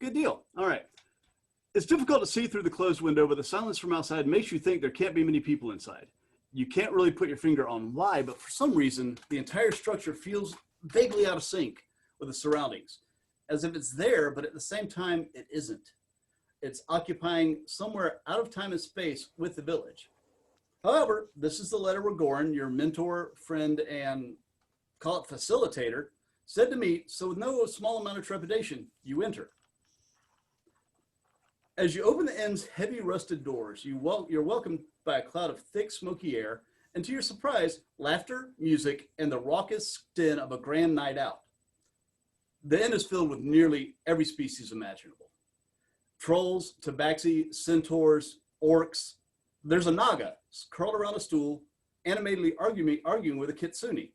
Good deal. All right. It's difficult to see through the closed window, but the silence from outside makes you think there can't be many people inside. You can't really put your finger on why, but for some reason, the entire structure feels vaguely out of sync with the surroundings, as if it's there, but at the same time, it isn't. It's occupying somewhere out of time and space with the village. However, this is the letter where Goran, your mentor, friend, and call it facilitator, said to meet, so with no small amount of trepidation, you enter. As you open the inn's heavy rusted doors, you're welcomed by a cloud of thick, smoky air, and to your surprise, laughter, music, and the raucous din of a grand night out. The inn is filled with nearly every species imaginable. Trolls, tabaxi, centaurs, orcs. There's a naga curled around a stool, animatedly arguing with a kitsune.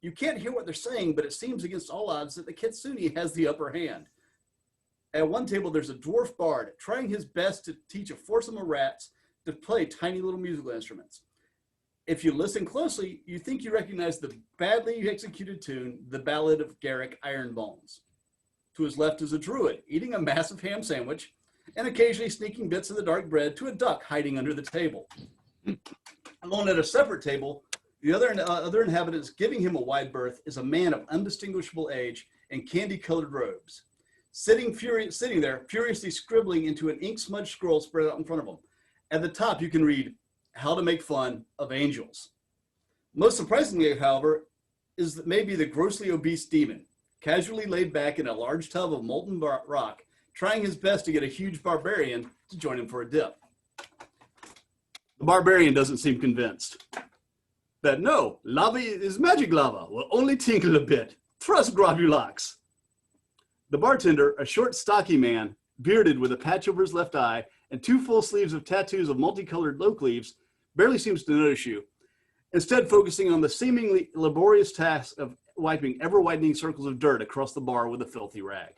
You can't hear what they're saying, but it seems against all odds that the kitsune has the upper hand. At one table, there's a dwarf bard trying his best to teach a foursome of rats to play tiny little musical instruments. If you listen closely, you think you recognize the badly executed tune, The Ballad of Garrick Ironbones. To his left is a druid eating a massive ham sandwich and occasionally sneaking bits of the dark bread to a duck hiding under the table. Alone at a separate table, the other inhabitants giving him a wide berth is a man of undistinguishable age in candy-colored robes, sitting there, furiously scribbling into an ink-smudged scroll spread out in front of him. At the top, you can read, How to Make Fun of Angels. Most surprisingly, however, is that maybe the grossly obese demon, casually laid back in a large tub of molten rock, trying his best to get a huge barbarian to join him for a dip. The barbarian doesn't seem convinced. That no, lava is magic lava, will only tinkle a bit. Trust Gravulax. The bartender, a short, stocky man, bearded with a patch over his left eye and two full sleeves of tattoos of multicolored oak leaves, barely seems to notice you, instead focusing on the seemingly laborious task of wiping ever-widening circles of dirt across the bar with a filthy rag.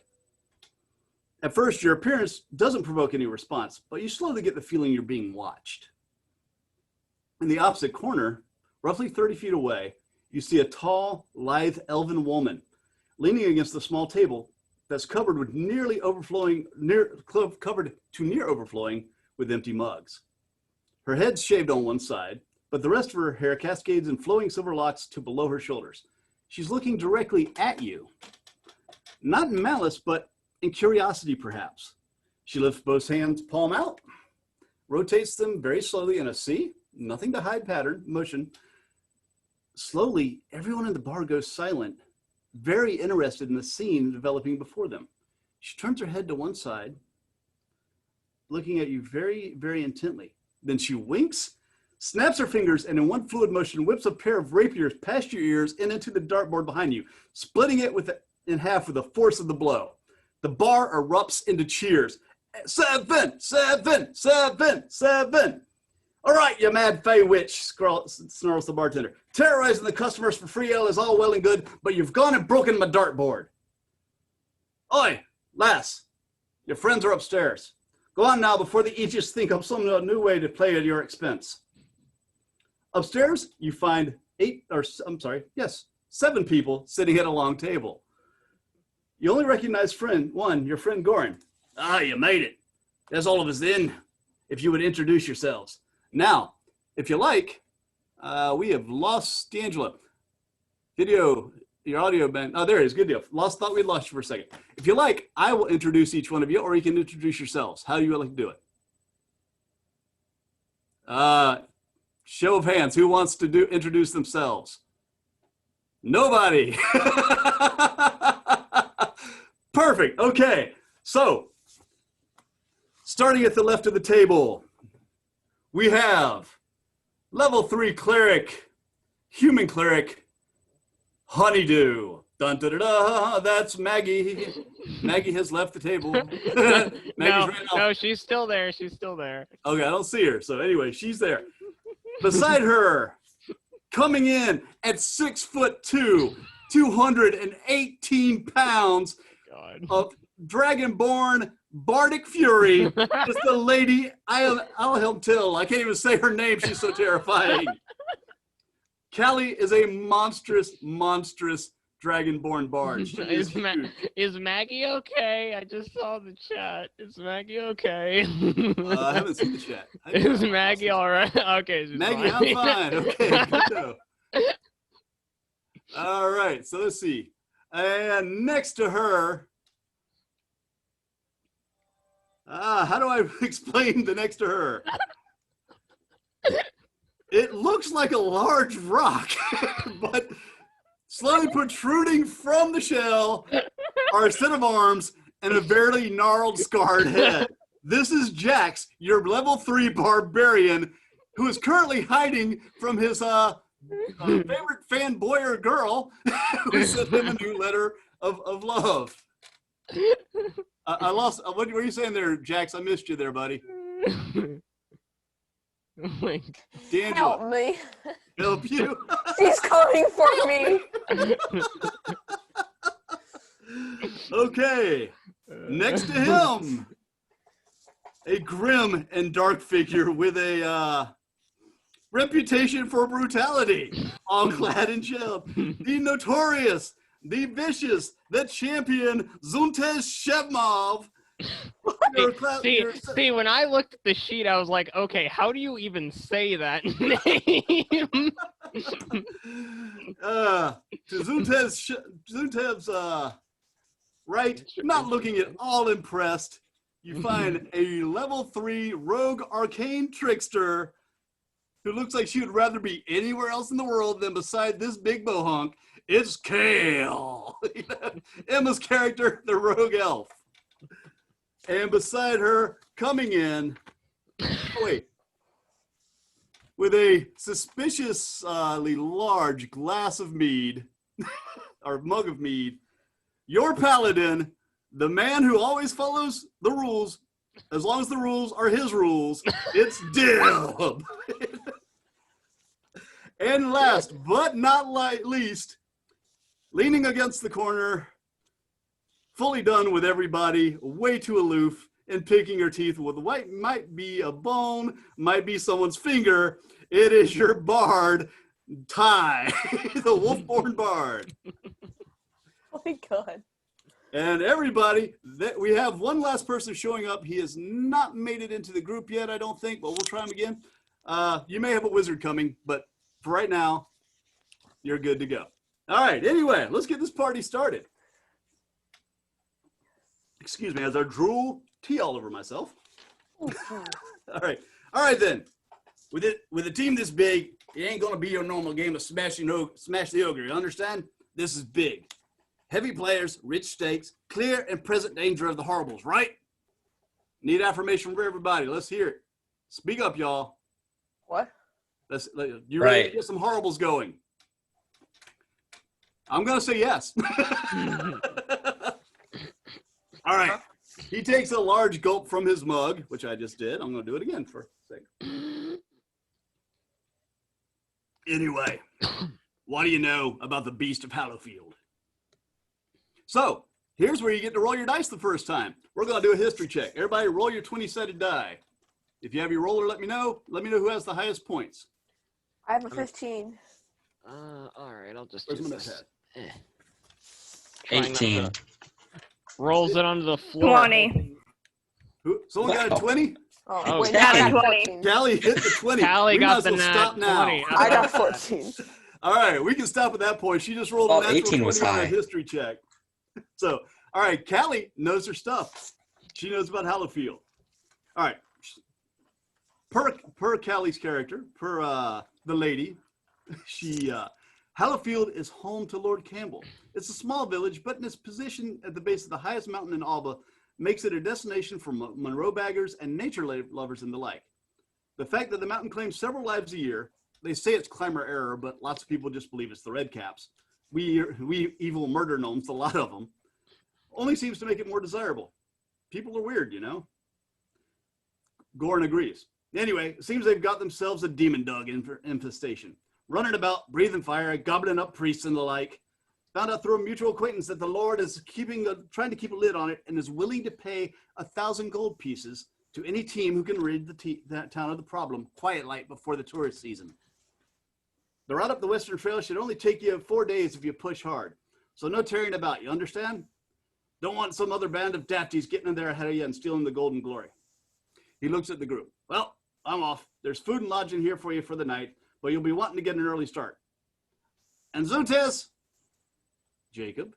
At first, your appearance doesn't provoke any response, but you slowly get the feeling you're being watched. In the opposite corner, roughly 30 feet away, you see a tall, lithe elven woman leaning against the small table that's covered with near overflowing with empty mugs. Her head's shaved on one side, but the rest of her hair cascades in flowing silver locks to below her shoulders. She's looking directly at you. Not in malice, but in curiosity, perhaps. She lifts both hands, palm out, rotates them very slowly in a C, nothing to hide pattern, motion. Slowly, everyone in the bar goes silent, very interested in the scene developing before them. She turns her head to one side, looking at you very, very intently. Then she winks, snaps her fingers, and in one fluid motion whips a pair of rapiers past your ears and into the dartboard behind you, splitting it in half with the force of the blow. The bar erupts into cheers. 7, 7, 7, 7. All right, you mad fey witch, snarls the bartender. Terrorizing the customers for free ale is all well and good, but you've gone and broken my dartboard. Oi, lass, your friends are upstairs. Go on now before the Aegis think of some new way to play at your expense. Upstairs, you find 7 people sitting at a long table. You only recognize your friend Goran. Ah, you made it. There's all of us in. If you would introduce yourselves. Now, if you like, we have lost D'Angelo. Video, your audio band. Oh, there it is. Good deal. Thought we'd lost you for a second. If you like, I will introduce each one of you, or you can introduce yourselves. How do you like to do it? Show of hands. Who wants to introduce themselves? Nobody. Perfect. Okay. So, starting at the left of the table, we have level 3 cleric, human cleric, Honeydew. Dun, da, da, da, that's Maggie. Maggie has left the table. No, she's still there. She's still there. Okay, I don't see her. So anyway, she's there. Beside her, coming in at 6'2", 218 pounds of dragonborn bardic fury, is the lady I'll Till. I can't even say her name. She's so terrifying. Callie is a monstrous, monstrous dragonborn bard. She is huge. Is Maggie okay? I just saw the chat. Is Maggie okay? I haven't seen the chat. Is Maggie all right? Okay, she's Maggie, fine. I'm fine. Okay, good to know. All right, so let's see. And next to her, how do I explain the next to her? It looks like a large rock, but slowly protruding from the shell are a set of arms and a very gnarled, scarred head. This is Jax, your level 3 barbarian, who is currently hiding from his favorite fanboy or girl who sent him a new letter of love. I lost. What were you saying there, Jax? I missed you there, buddy. D'Angelo. Help me. Help you. She's coming for me. Okay. Next to him, a grim and dark figure with a reputation for brutality, all clad in gel. The notorious, the vicious, the champion, Zuntez Shevmov. See, when I looked at the sheet, I was like, okay, how do you even say that name? To Zuntev's right, not looking at all impressed, you find a level 3 rogue arcane trickster who looks like she would rather be anywhere else in the world than beside this big bohunk. It's Kale, Emma's character, the rogue elf. And beside her, coming in, with a suspiciously large glass of mead, or mug of mead, your paladin, the man who always follows the rules, as long as the rules are his rules, it's Dib. And last but not least, leaning against the corner, fully done with everybody, way too aloof, and picking her teeth with what might be a bone, might be someone's finger. It is your bard, Ty, the Wolfborn Bard. Oh my God. And everybody, we have one last person showing up. He has not made it into the group yet, I don't think, but we'll try him again. You may have a wizard coming, but for right now, you're good to go. All right, anyway, let's get this party started. Excuse me, as I drool tea all over myself. All right then. With a team this big, it ain't gonna be your normal game of smash the ogre. You understand? This is big. Heavy players, rich stakes, clear and present danger of the horribles, right? Need affirmation for everybody. Let's hear it. Speak up, y'all. What? You ready to get some horribles going? I'm gonna say yes. All right. He takes a large gulp from his mug, which I just did. I'm going to do it again for a second. Anyway, what do you know about the Beast of Hallowfield? So, here's where you get to roll your dice the first time. We're going to do a history check. Everybody roll your 20-sided die. If you have your roller, let me know. Let me know who has the highest points. I have a 15. All right, I'll just Where's do my this. 18. Rolls it onto the floor. 20. Someone got a 20? Oh, wait, Callie, no, I got 20. 14. Callie hit the 20. Callie We got might as the well nat stop now. 20. I got 14. All right, we can stop at that point. She just rolled Oh, a natural 18 was 20 on a high. history check. So, all right, Callie knows her stuff. She knows about Hallowfield. All right. Per Callie's character, per the lady, Hallowfield is home to Lord Campbell. It's a small village, but in its position at the base of the highest mountain in Alba makes it a destination for Monroe baggers and nature lovers and the like. The fact that the mountain claims several lives a year, they say it's climber error, but lots of people just believe it's the red caps. We evil murder gnomes, a lot of them, only seems to make it more desirable. People are weird, you know? Goran agrees. Anyway, it seems they've got themselves a demon dog infestation. Running about, breathing fire, gobbling up priests and the like. Found out through a mutual acquaintance that the Lord is trying to keep a lid on it and is willing to pay 1,000 gold pieces to any team who can rid that town of the problem quiet light before the tourist season. The route up the Western Trail should only take you 4 days if you push hard. So no tearing about, you understand? Don't want some other band of dafties getting in there ahead of you and stealing the golden glory. He looks at the group. Well, I'm off. There's food and lodging here for you for the night, but you'll be wanting to get an early start. And Zuntes, Jacob,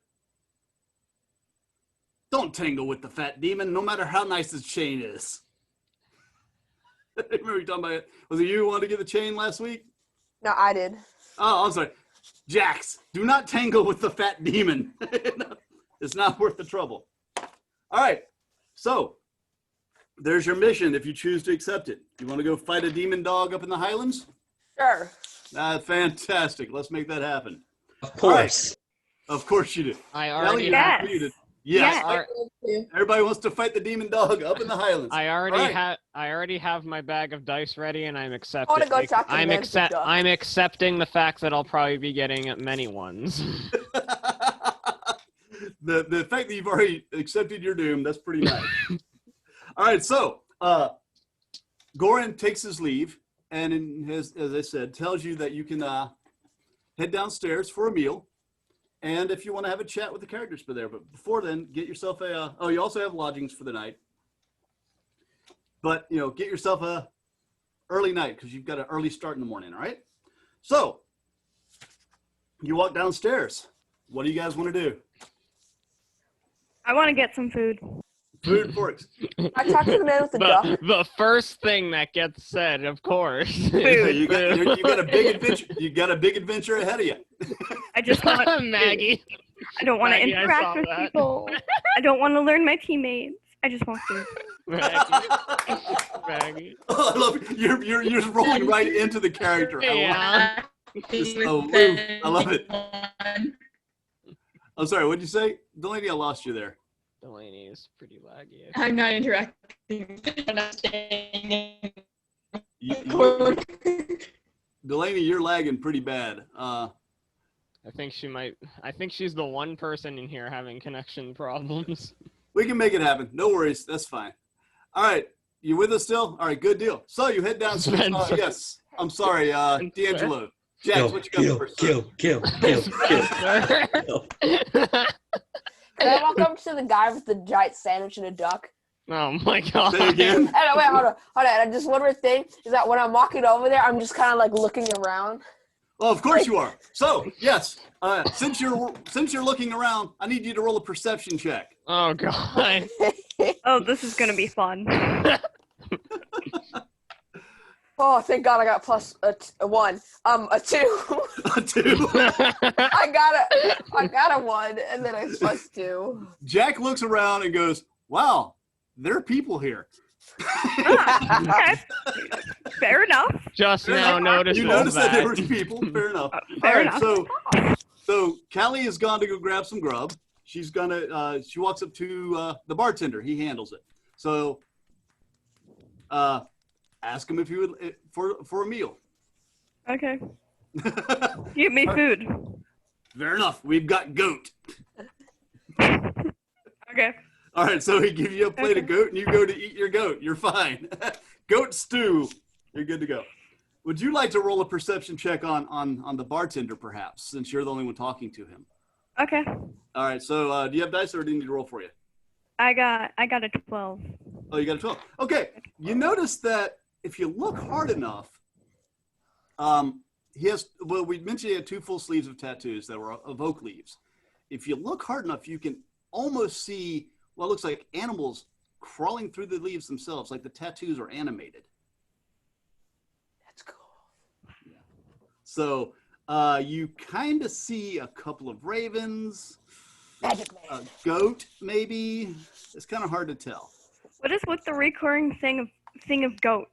don't tangle with the fat demon, no matter how nice his chain is. Remember you talking about it? Was it you who wanted to get the chain last week? No, I did. Oh, I'm sorry. Jax, do not tangle with the fat demon. It's not worth the trouble. All right. So there's your mission if you choose to accept it. You want to go fight a demon dog up in the Highlands? Sure. Fantastic. Let's make that happen. Of course. Right. Of course you do. I Ellie, already you're have. muted. Yes. Yes. Everybody wants to fight the demon dog up in the Highlands. I already Right. have. I already have my bag of dice ready, and I'm I accepting. want to go talk to I'm Nancy Duck. I'm accepting the fact that I'll probably be getting many ones. The fact that you've already accepted your doom, that's pretty nice. All right, so Goran takes his leave and as I said, tells you that you can head downstairs for a meal. And if you want to have a chat with the characters for there, but before then, get yourself a, you also have lodgings for the night. But, get yourself a early night because you've got an early start in the morning, all right? So, you walk downstairs. What do you guys want to do? I want to get some food. Food forks. I talked to the man with the duck. The first thing that gets said, of course. Food. You got a big adventure. You got a big adventure ahead of you. I just want Maggie. I don't want to Maggie, I interact saw with that. people. I don't want to learn my teammates. I just want food. Maggie. Oh, I love it. You're just rolling right into the character. Yeah. Just aloof. I love it. I'm sorry. What'd you say, Delaney? I lost you there. Delaney is pretty laggy. I'm not interacting. I'm not staying You- Delaney, you're lagging pretty bad. I think she's the one person in here having connection problems. We can make it happen. No worries. That's fine. All right. You with us still? All right. Good deal. So you head downstairs. Spencer. Yes. I'm sorry, D'Angelo. Jax, Kill, what you got kill, first? kill, kill, kill, kill. Can I walk up to the guy with the giant sandwich and a duck? Oh my god. Say again. And wait, hold on. And just one more thing is that when I'm walking over there, I'm just kind of like looking around. Well, of course you are. So yes, since you're looking around, I need you to roll a perception check. Oh god. Oh, this is gonna be fun. Oh, thank God I got plus a 1. A 2. A 2. I got a 1, and then I plus 2. Jack looks around and goes, "Wow, there are people here." Okay. Fair enough. Just now noticed You all noticed that there were people. Fair enough. Fair All right, enough. so Callie has gone to go grab some grub. She's gonna. She walks up to the bartender. He handles it. So, ask him if he would for a meal. Okay. Give me food. Fair enough. We've got goat. Okay. All right, so he gives you a plate of goat, and you go to eat your goat. You're fine. Goat stew. You're good to go. Would you like to roll a perception check on the bartender, perhaps, since you're the only one talking to him? Okay. All right, so do you have dice, or do you need to roll for you? I got a 12. Oh, you got a 12. Okay. You notice that if you look hard enough, we mentioned he had 2 full sleeves of tattoos that were of oak leaves. If you look hard enough, you can almost see what looks like animals crawling through the leaves themselves, like the tattoos are animated. That's cool. Yeah. So you kind of see a couple of ravens, Magic a Man. goat, maybe. It's kind of hard to tell. What is with the recurring thing of goats?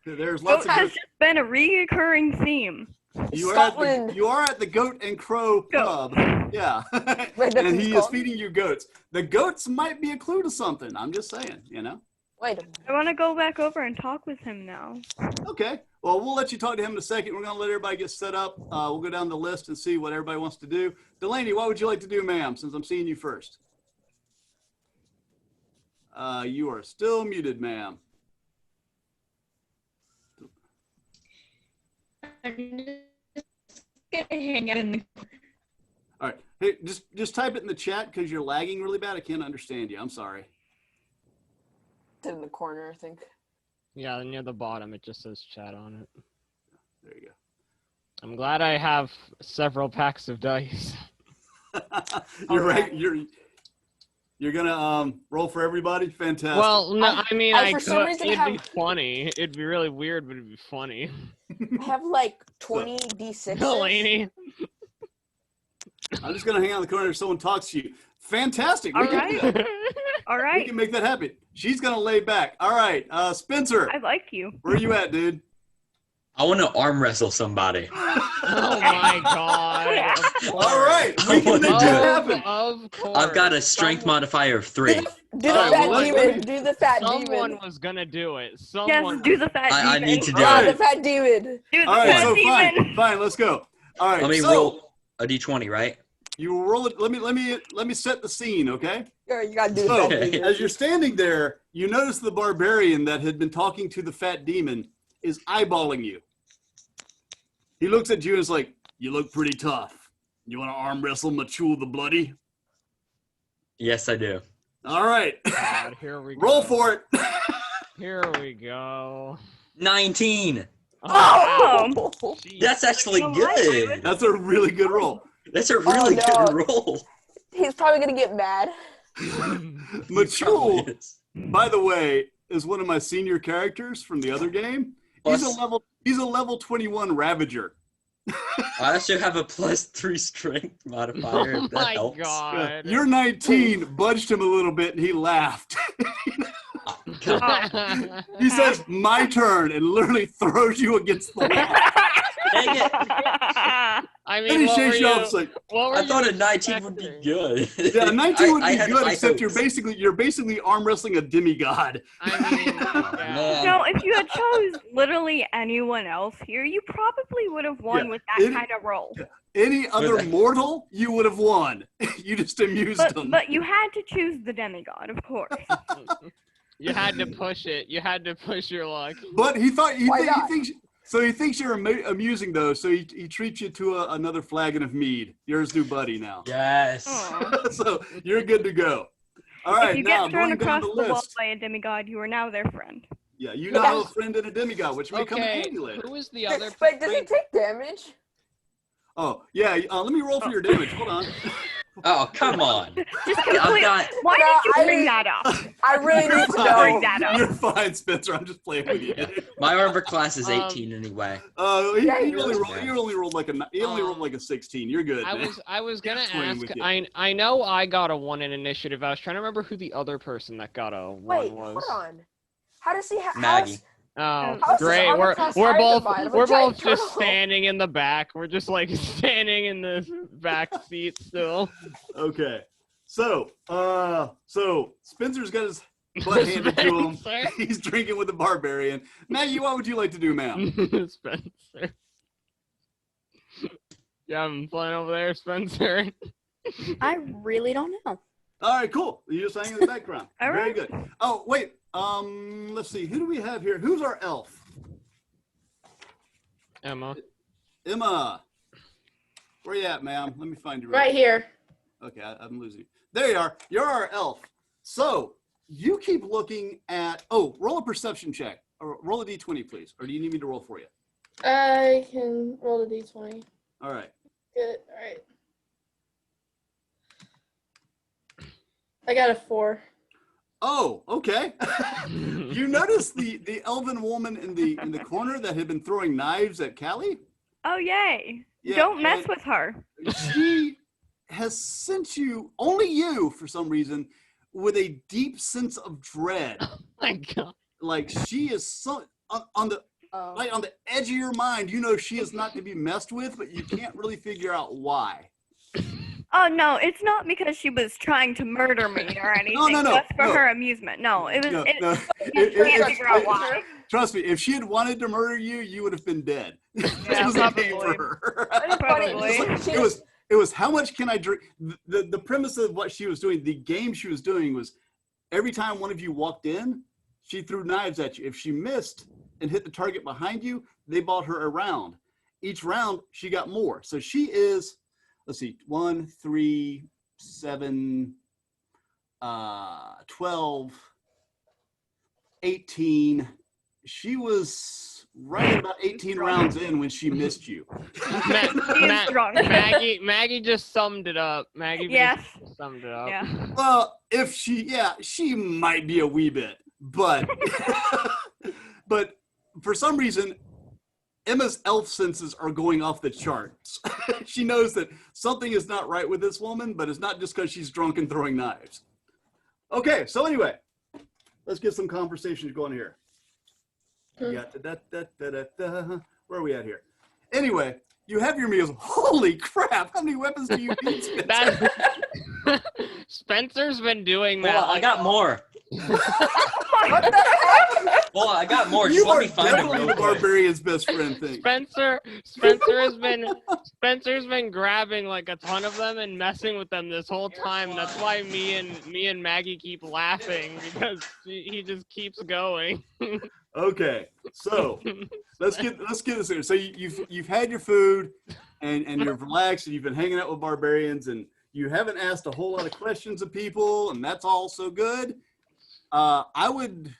There's lots Goat of has goats. just been a recurring theme. You Scotland. are at the Goat and Crow pub. Yeah. Wait, that's And in he is Scotland? feeding you goats. The goats might be a clue to something. I'm just saying, Wait a minute. I want to go back over and talk with him now. Okay. Well, we'll let you talk to him in a second. We're going to let everybody get set up. We'll go down the list and see what everybody wants to do. Delaney, what would you like to do, ma'am, since I'm seeing you first? You are still muted, ma'am. I'm just gonna hang out in the. All right. Hey, just type it in the chat because you're lagging really bad. I can't understand you. I'm sorry. It's in the corner, I think. Yeah, near the bottom, it just says chat on it. There you I'm glad I have several packs of dice. go. You're right. You're gonna roll for everybody. Fantastic. Well, no, I mean, I for some could. reason It'd have- be funny. It'd be really weird, but it'd be funny. I have like 20 D6s. Delaney. I'm just gonna hang out in the corner if someone talks to you. Fantastic. All We can do right. that. All We right. can make that happen. She's gonna lay back. All right, Spencer, I like you. where you at, dude? I want to arm wrestle somebody. Oh my god. Of course. All right, we can make that happen. Of course. I've got a strength modifier of 3. Do the All right, fat well, demon. Do the fat Someone demon. was gonna do it. Yes, Someone. do the fat demon. I need to do All Ah, right. the fat demon. Do the All right, fat so demon. fine, let's go. All right, Let me so roll a d20, right? you roll it. Let me set the scene, okay? Yeah, you gotta do the So, fat demon. as you're standing there, you notice the barbarian that had been talking to the fat demon is eyeballing you. He looks at you and is like, "You look pretty tough. You want to arm wrestle Machul the Bloody?" Yes, I do. All right, God, here we go. roll for it. Here we go. 19. Oh. Jeez. That's actually Oh, good. That's a really good roll. That's a really no. good roll. He's probably gonna get mad. Machul, Yes. by the way, is one of my senior characters from the other game. He's a level 21 Ravager. I also have a +3 strength modifier. Oh If that my helps. god. Your 19 budged him a little bit and he laughed. God, He says, "My turn," and literally throws you against the wall. dang it. I Then mean, he what were shakes you you? up. It's like, What were I thought you a 19 would be expecting? good. yeah, a 19 would I be had good, high except you're hopes. basically arm wrestling a demigod. I mean, yeah. Man. No, if you had chose literally anyone else here, you probably would have won Yeah, with that it- kind of role. Any other that- mortal, you would have won. You just amused them. But you had to choose the demigod, of course. You had to push it. You had to push your luck. But he thought Why not? he thinks you're amusing though. So he treats you to another flagon of mead. You're his new buddy now. Yes. Aw. So you're good to go. All right, If you now get thrown going down across the the wall list. by a demigod, you are now their friend. Yeah, you now have a friend and a demigod, which may come in Okay, handy later. who is the other? Wait, does he take damage? Oh yeah, let me roll for your damage. Hold on. Oh, come on. Just I've complete. got Why No, did you I bring mean- that up? I really You're need to fine. Bring know. that up. You're fine, Spencer. I'm just playing with you. my armor class is 18 anyway. He Yeah, he only does. rolled. He only rolled like a 16. You're good. Man. I was gonna Toying with ask. you. I know I got a 1 in initiative. I was trying to remember who the other person that got a 1 Wait, was. hold on. How does he have Maggie. Oh, How's his great! armor We're class we're higher both than mine? I'm a we're giant both just turtle. standing in the back. We're just like standing in the back seat still. Okay. So Spencer's got his butt handed to him. Spencer. He's drinking with the barbarian. Maggie, what would you like to do, ma'am? Spencer. You having fun over there, Spencer? I really don't know. All right, cool. You just hang in the background. All Very right. good. Oh, wait. Let's see. Who do we have here? Who's our elf? Emma. Emma. Where you at, ma'am? Let me find you. Right here. Okay, I'm losing you. There you are. You're our elf. So you keep looking at. Oh, roll a perception check. Or roll a d20, please. Or do you need me to roll for you? I can roll a d20. All right. Good. All right. I got a 4. Oh, okay. You notice the elven woman in the corner that had been throwing knives at Callie? Oh yay! Yeah, Don't mess and with her. She has sent you, only you for some reason, with a deep sense of dread. My God. Like she is so on the Oh. like on the edge of your mind. You know she is not to be messed with, but you can't really figure out why. Oh no, it's not because she was trying to murder me or anything. no, Just for no. her amusement. No, it was. No, it, no. I can't figure out why. Trust me, if she had wanted to murder you, you would have been dead. This Yeah, was a game for probably. her. It's funny, Probably. It was how much can I drink? The premise of what she was doing, the game she was doing was every time one of you walked in, she threw knives at you. If she missed and hit the target behind you, they bought her a round. Each round, she got more. So she is, let's see, 1, 3, 7, 12, 18. She was right about 18 rounds in when she missed you. Maggie just summed it up. Maggie Yes. just summed it up. Yeah. Well, she might be a wee bit, but but for some reason, Emma's elf senses are going off the charts. She knows that something is not right with this woman, but it's not just because she's drunk and throwing knives. Okay, so anyway, let's get some conversations going here. You got where are we at here? Anyway, you have your meals. Holy crap! How many weapons do you need, Spencer? Spencer's been doing that. Well, I got more. What the heck? Well, I got more. Just You let are me find them definitely real the quick. barbarian's best friend thing. Spencer's been grabbing like a ton of them and messing with them this whole time. That's why me and Maggie keep laughing because he just keeps going. Okay, so let's get this here. So you've had your food and you're relaxed and you've been hanging out with barbarians and you haven't asked a whole lot of questions of people and that's all so good. I would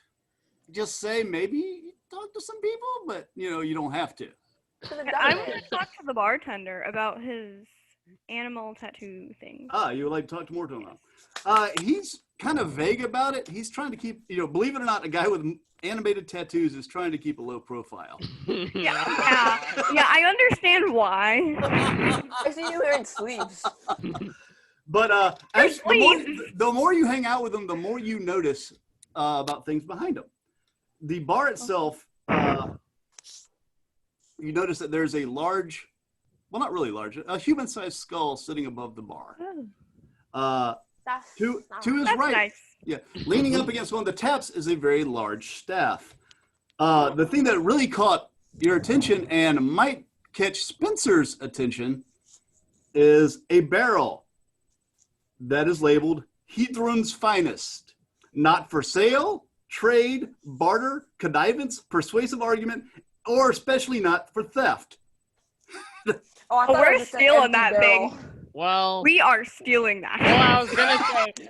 just say maybe talk to some people, but you don't have to. I want to talk to the bartender about his animal tattoo thing. You would like to talk more to him now. He's kind of vague about it. He's trying to keep, believe it or not, a guy with animated tattoos is trying to keep a low profile. Yeah, I understand why. I see you wearing sleeves. But actually, Please. the more you hang out with them, the more you notice about things behind them. The bar itself, you notice that there's a large, well, not really large, a human-sized skull sitting above the bar. That's To not his That's right, nice. yeah, leaning up against one of the taps is a very large staff. The thing that really caught your attention and might catch Spencer's attention is a barrel that is labeled Heathrun's Finest. Not for sale, trade, barter, connivance, persuasive argument, or especially not for theft. I Oh, thought it we're was just an stealing empty that barrel. thing. Well, We are stealing that.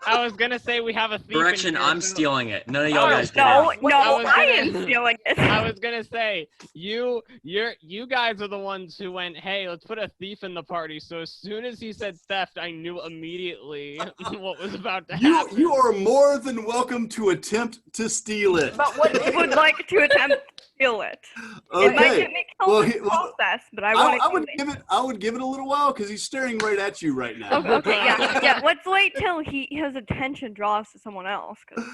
I was gonna say we have a thief. Correction, in here, I'm so- stealing it. None of y'all Oh, guys did No, it. no, I was I gonna- am stealing it. I was gonna say you guys are the ones who went, hey, let's put a thief in the party. So as soon as he said theft, I knew immediately what was about to happen. You are more than welcome to attempt to steal it. But what I would like to attempt to steal it. It might Okay. get me killed in the process, but I want to I would give it a little while because he's staring right at you right now. Okay, yeah. Let's wait till his attention draws to someone else, because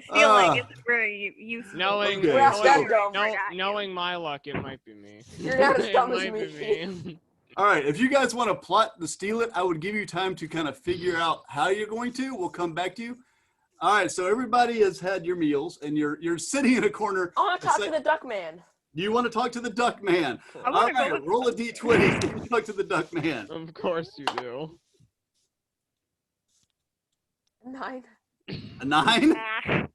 stealing isn't very useful. Knowing, Okay. We're not that dumb. knowing my luck, it might be me. You're not as It dumb as might me. be me. All right, if you guys want to plot to steal it, I would give you time to kind of figure out how you're going to. We'll come back to you. All right, so everybody has had your meals, and you're sitting in a corner. I want to talk It's to like- the duck man. You want to talk to the duck man? I All wanna go right, with- roll a d20 and talk to the duck man. Of course you do. 9. A 9? Ah,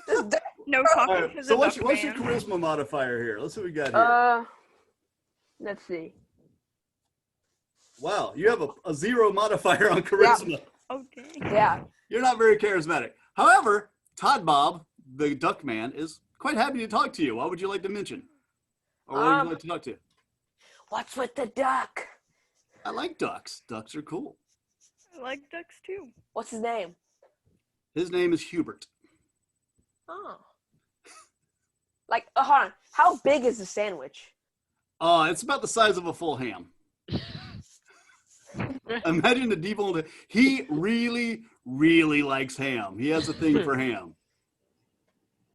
This duck- no All talking right, to the so what's duck your man. charisma modifier here? Let's see what we got here. Let's see. Wow, you have a 0 modifier on charisma. Oh, dang. Yeah. You're not very charismatic. However, Todd Bob, the duck man, is quite happy to talk to you. What would you like to mention? Or what would you like to talk to? What's with the duck? I like ducks. Ducks are cool. I like ducks too. What's his name? His name is Hubert. Oh. Like, hold on. How big is the sandwich? It's about the size of a full ham. Imagine the deep old. He really, really likes ham. He has a thing for ham.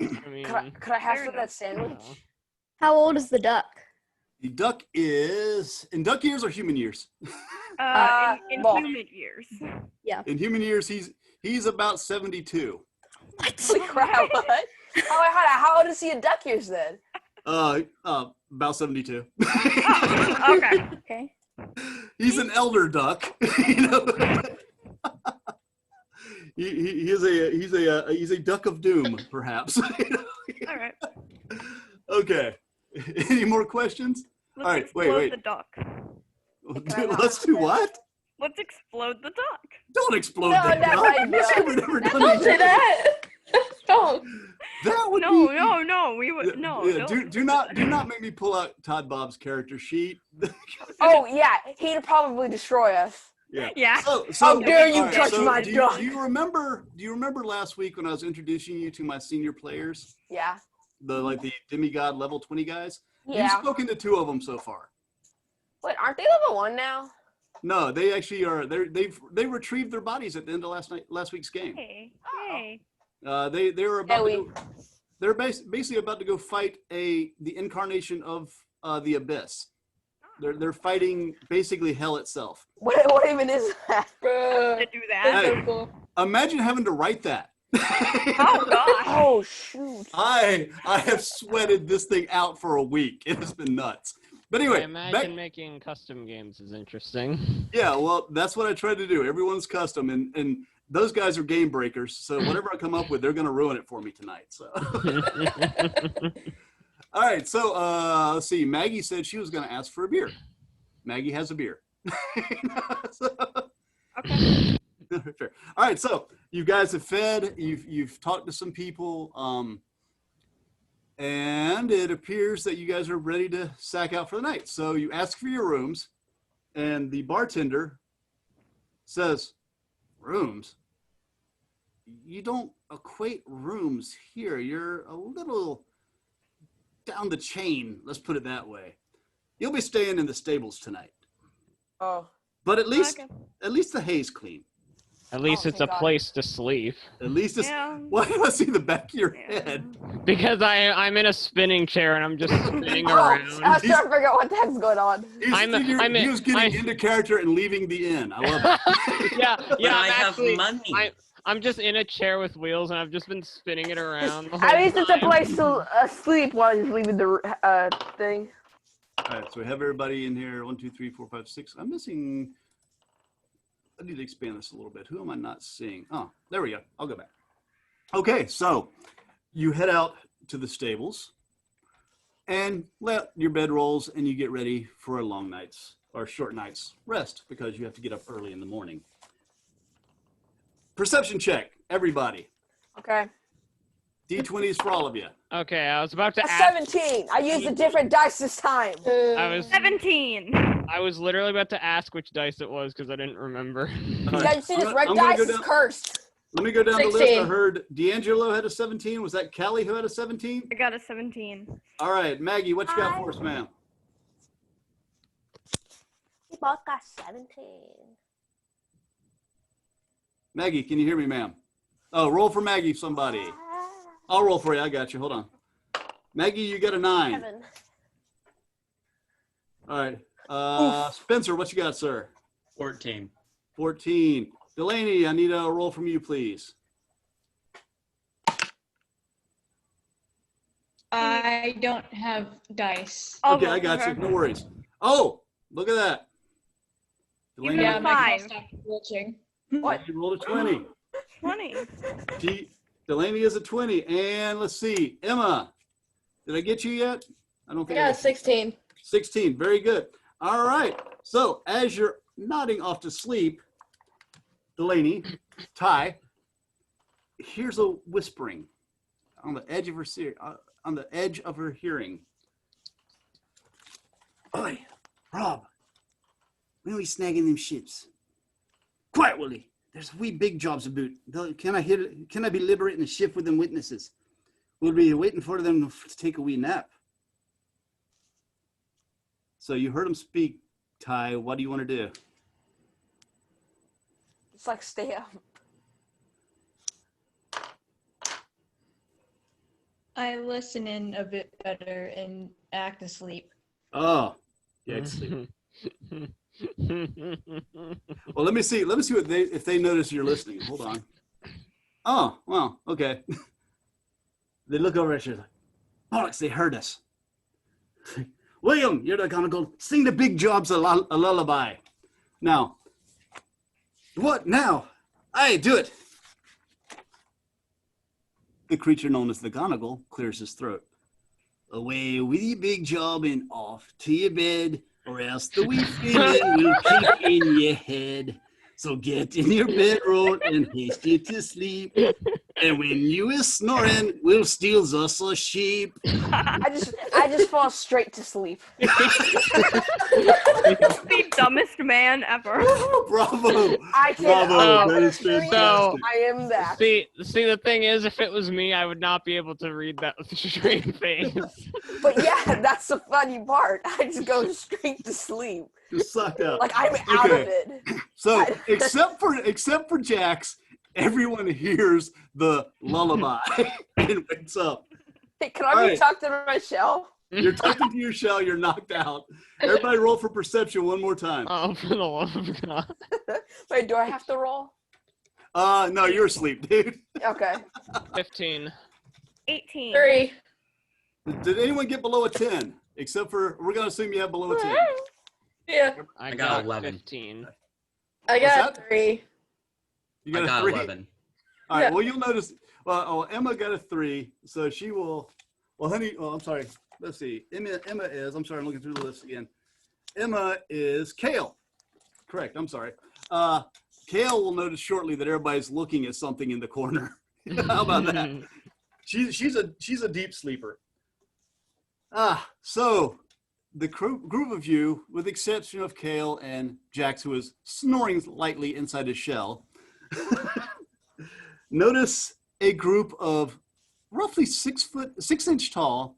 I mean, Could I have Fair some of that enough. sandwich? How old is the duck? The duck is in duck years or human years. In ball. human years. In human years, he's about 72. Holy crap! What? How old is he in duck years then? About 72. Okay. Okay. He's an elder duck. He's a duck of doom, perhaps. All right. Okay. Any more questions? Let's All right, explode wait. the duck. Can I not Let's do have what? Let's explode the duck. Don't explode No, that not duck. like Yes, that. we've never done Don't say that. that. Don't. That would No, be... no, we would no. Yeah, don't. do not make me pull out Todd Bob's character sheet. Oh yeah, he'd probably destroy us. Yeah. Yeah. So, How dare you all right, touch my do duck? do you remember last week when I was introducing you to my senior players, Yeah. the demigod level 20 guys? You've Yeah. spoken to 2 of them so far. Wait, aren't they level 1 now? No, they actually are. They retrieved their bodies at the end of last week's game. Hey, Oh. hey. They were about Yeah, to go, they're basically about to go fight the incarnation of the abyss. They're fighting basically hell itself. What even is that? Bruh. To do That's that. Hey. so cool. Imagine having to write that. Oh gosh. Oh shoot. I have sweated this thing out for a week. It has been nuts. But I anyway, imagine making custom games is interesting. yeah, well, that's what I tried to do. Everyone's custom, and those guys are game breakers. So whatever I come up with, they're going to ruin it for me tonight. So, all right. So let's see. Maggie said she was going to ask for a beer. Maggie has a beer. Okay. Fair. All right. So you guys have fed. You've talked to some people. And it appears that you guys are ready to sack out for the night. So you ask for your rooms, and the bartender says, "Rooms? You don't equate rooms here. You're a little down the chain, let's put it that way. You'll be staying in the stables tonight. Oh. But at least Okay. the hay's clean. At least Oh, it's a thank God. place to sleep. At least it's... Yeah. Why do I see the back of your Yeah. head? Because I'm in a spinning chair and I'm just spinning Oh, I around. was trying to figure out what the heck's going on. He was getting into character and leaving the inn. I love it. yeah, When I I'm have actually, money. I'm just in a chair with wheels and I've just been spinning it around the whole At least it's a time. place to sleep while he's leaving the thing. All right, so we have everybody in here. 1, 2, 3, 4, 5, 6. I'm missing... I need to expand this a little bit. Who am I not seeing? Oh, there we go. I'll go back. Okay, so you head out to the stables and let your bed rolls and you get ready for a long night's or short night's rest because you have to get up early in the morning. Perception check, everybody. Okay. D20s for all of you. Okay, I was about to A ask. 17. I used a different dice this time. I was 17. I was literally about to ask which dice it was because I didn't remember. All You right, guys see this I'm red gonna dice go is down- cursed. Let me go down the list. I 16. heard D'Angelo had a 17. Was that Callie who had a 17? I got a 17. All right, Maggie, what you got for us, ma'am? We both got 17. Maggie, can you hear me, ma'am? Oh, roll for Maggie, somebody. I'll roll for you. I got you. Hold on. Maggie, you got a 9. 7. All right. Spencer, what you got, sir? 14. 14. Delaney, I need a roll from you, please. I don't have dice. I'll Okay, roll I got for you. her. No worries. Oh, look at that. Delaney, got Yeah, my five. phone stopped glitching. What? you rolled a 20. 20. Delaney is a 20. And let's see. Emma, did I get you yet? I don't think I Yeah, got you. 16. 16. Very good. All right. So as you're nodding off to sleep, Delaney, Ty, here's a whispering on the edge of her hearing. Oi, Rob, when are we snagging them ships? Quiet, Willie. There's wee big jobs about. Can I be liberating the ship with them witnesses? We'll be waiting for them to take a wee nap. So you heard him speak, Ty. What do you want to do? It's like stay up. I listen in a bit better and act asleep. Oh, yeah, sleep. Well, let me see what if they notice you're listening. Hold on. Oh, well, okay. They look over at you like, bollocks, they heard us. William, you're the conical. Sing the big jobs a lullaby. Now, what now? Aye, do it. The creature known as the Gonigal clears his throat. Away with your big job and off to your bed. or else the wee feeling will keep in your head. So get in your bedroll and haste you to sleep. And when you is snoring, we'll steal us a sheep. I just fall straight to sleep. The dumbest man ever. Bravo. I can. Bravo. That is fantastic. I am that. See, the thing is, if it was me, I would not be able to read that with a straight face. But yeah, that's the funny part. I just go straight to sleep. Just sucked out. Like I'm out of it. So except for Jax, everyone hears the lullaby and wakes up. Hey, can I be tucked in my shell? You're tucked into your shell. You're knocked out. Everybody roll for perception one more time. Oh, for the love of God. Wait, do I have to roll? No, you're asleep, dude. Okay. 15. 18. 3. Did anyone get below a 10? Except for, we're going to assume you have below a 10. Yeah. I got 11. 15. I What's got that? 3. You got I a got 3? 11. All right, Yeah. well, you'll notice, Emma got a 3, so she will, I'm sorry. Let's see. Emma is, I'm sorry, I'm looking through the list again. Emma is Kale. Correct, I'm sorry. Kale will notice shortly that everybody's looking at something in the corner. How about that? She's a deep sleeper. So the group of you, with the exception of Kale and Jax, who is snoring lightly inside his shell, notice a group of roughly 6 inch tall,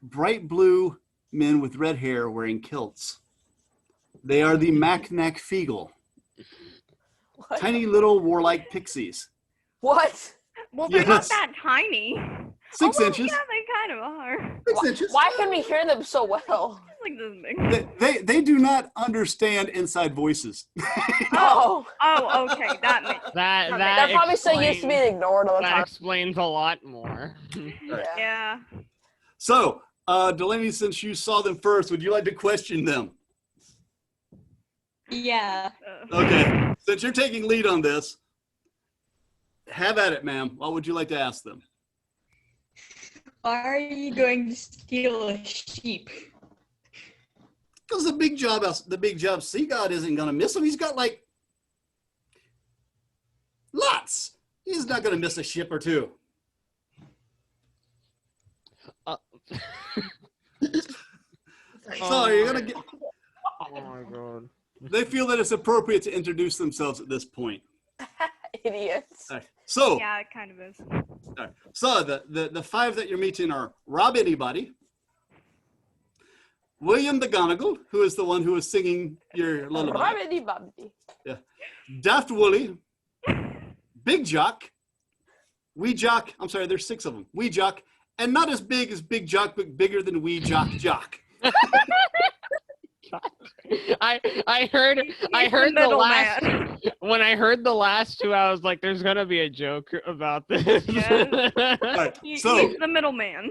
bright blue men with red hair wearing kilts. They are the Macnac Feegle, What? tiny little warlike pixies. What? Well, they're not Yes. that tiny. 6 Although, inches. Yeah, they kind of are. 6 inches. Why can we hear them so well? It's like this big. They do not understand inside voices. Oh. Oh, okay, that makes. They're probably so used to being ignored all the That time. explains a lot more. Yeah. So, Delaney, since you saw them first, would you like to question them? Yeah. Okay. Since you're taking lead on this, have at it, ma'am. What would you like to ask them? Why are you going to steal a sheep? Because the big job sea god isn't going to miss him. He's got like lots. He's not going to miss a ship or two. So you're going to get. Oh my God. They feel that it's appropriate to introduce themselves at this point. Idiots. All right. So, Yeah, it kind of is. all right. So the 5 that you're meeting are Rob Anybody, William the Gonigal, who is the one who is singing your lullaby, Rabbity-babbity. Daft Wooly, Big Jock, Wee Jock. I'm sorry, there's 6 of them. Wee Jock, and not as big as Big Jock, but bigger than Wee Jock Jock. I heard the middle last man. when I heard the last 2, I was like, "There's gonna be a joke about this." Yes. All right. He's So the middleman.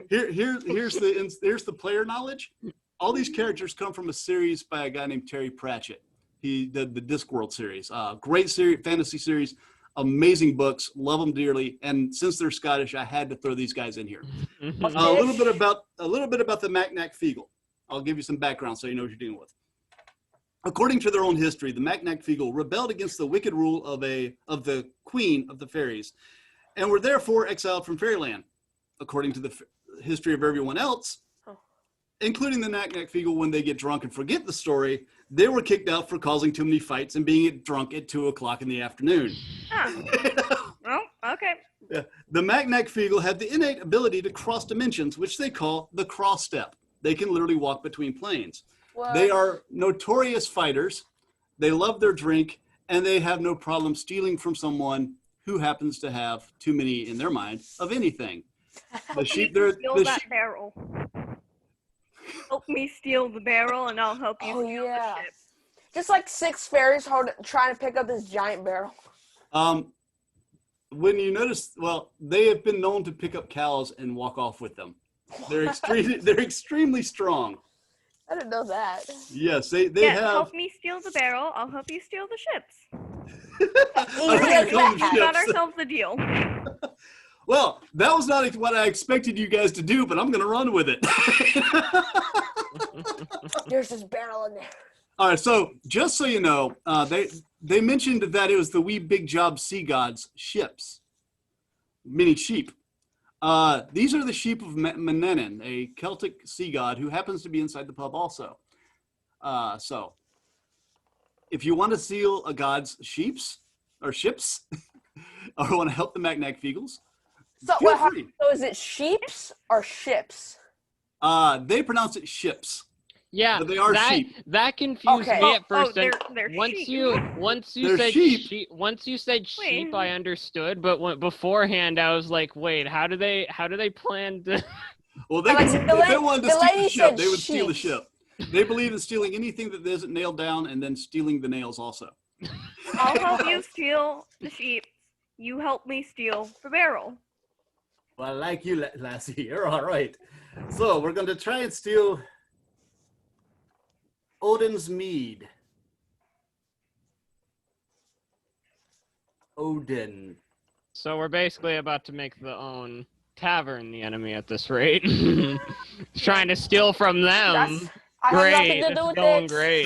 here's the player knowledge. All these characters come from a series by a guy named Terry Pratchett. He did the Discworld series. Great series, fantasy series, amazing books, love them dearly. And since they're Scottish, I had to throw these guys in here. A little bit about the Macnac Feegle. I'll give you some background so you know what you're dealing with. According to their own history, the Macnac Feegle rebelled against the wicked rule of the Queen of the Fairies, and were therefore exiled from Fairyland. According to the history of everyone else, including the Macnac Feegle, when they get drunk and forget the story, they were kicked out for causing too many fights and being drunk at 2:00 in the afternoon. Oh, okay. Yeah. The Macnac Feegle had the innate ability to cross dimensions, which they call the cross step. They can literally walk between planes. What? They are notorious fighters. They love their drink, and they have no problem stealing from someone who happens to have too many in their mind of anything. The sheep, Steal that barrel. Help me steal the barrel, and I'll help you Oh, steal yeah. the ship. Just like 6 fairies trying to pick up this giant barrel. When you notice, well, they have been known to pick up cows and walk off with them. They're extremely strong. I didn't know that. Yes, they Yeah, have. help me steal the barrel. I'll help you steal the ships. Easy as call them that. We got ships. ourselves a deal. Well, that was not what I expected you guys to do, but I'm going to run with it. There's this barrel in there. All right, so just so you know, they mentioned that it was the wee big job sea gods ships, meaning sheep. These are the sheep of Menenin, a Celtic sea god who happens to be inside the pub also. So, if you want to steal a god's ships, or want to help the Magnac Feagles, So, feel free. so is it sheeps or ships? They pronounce it ships. Yeah, But they are sheep. That confused Okay. me at first. they're once sheep. you They're said sheep. once you said sheep, Wait. I understood. But beforehand, I was like, wait, how do they plan to? Well, they Like, if the they wanted to the steal the lady ship, said they would steal the sheep. ship. They believe in stealing anything that isn't nailed down and then stealing the nails also. I'll help you steal the sheep. You help me steal the barrel. Well, I like you, Lassie. You're all right. So we're going to try and steal Odin's mead. Odin. So we're basically about to make the own tavern the enemy at this rate. Trying to steal from them. I have Great, nothing to do it's with going it. great.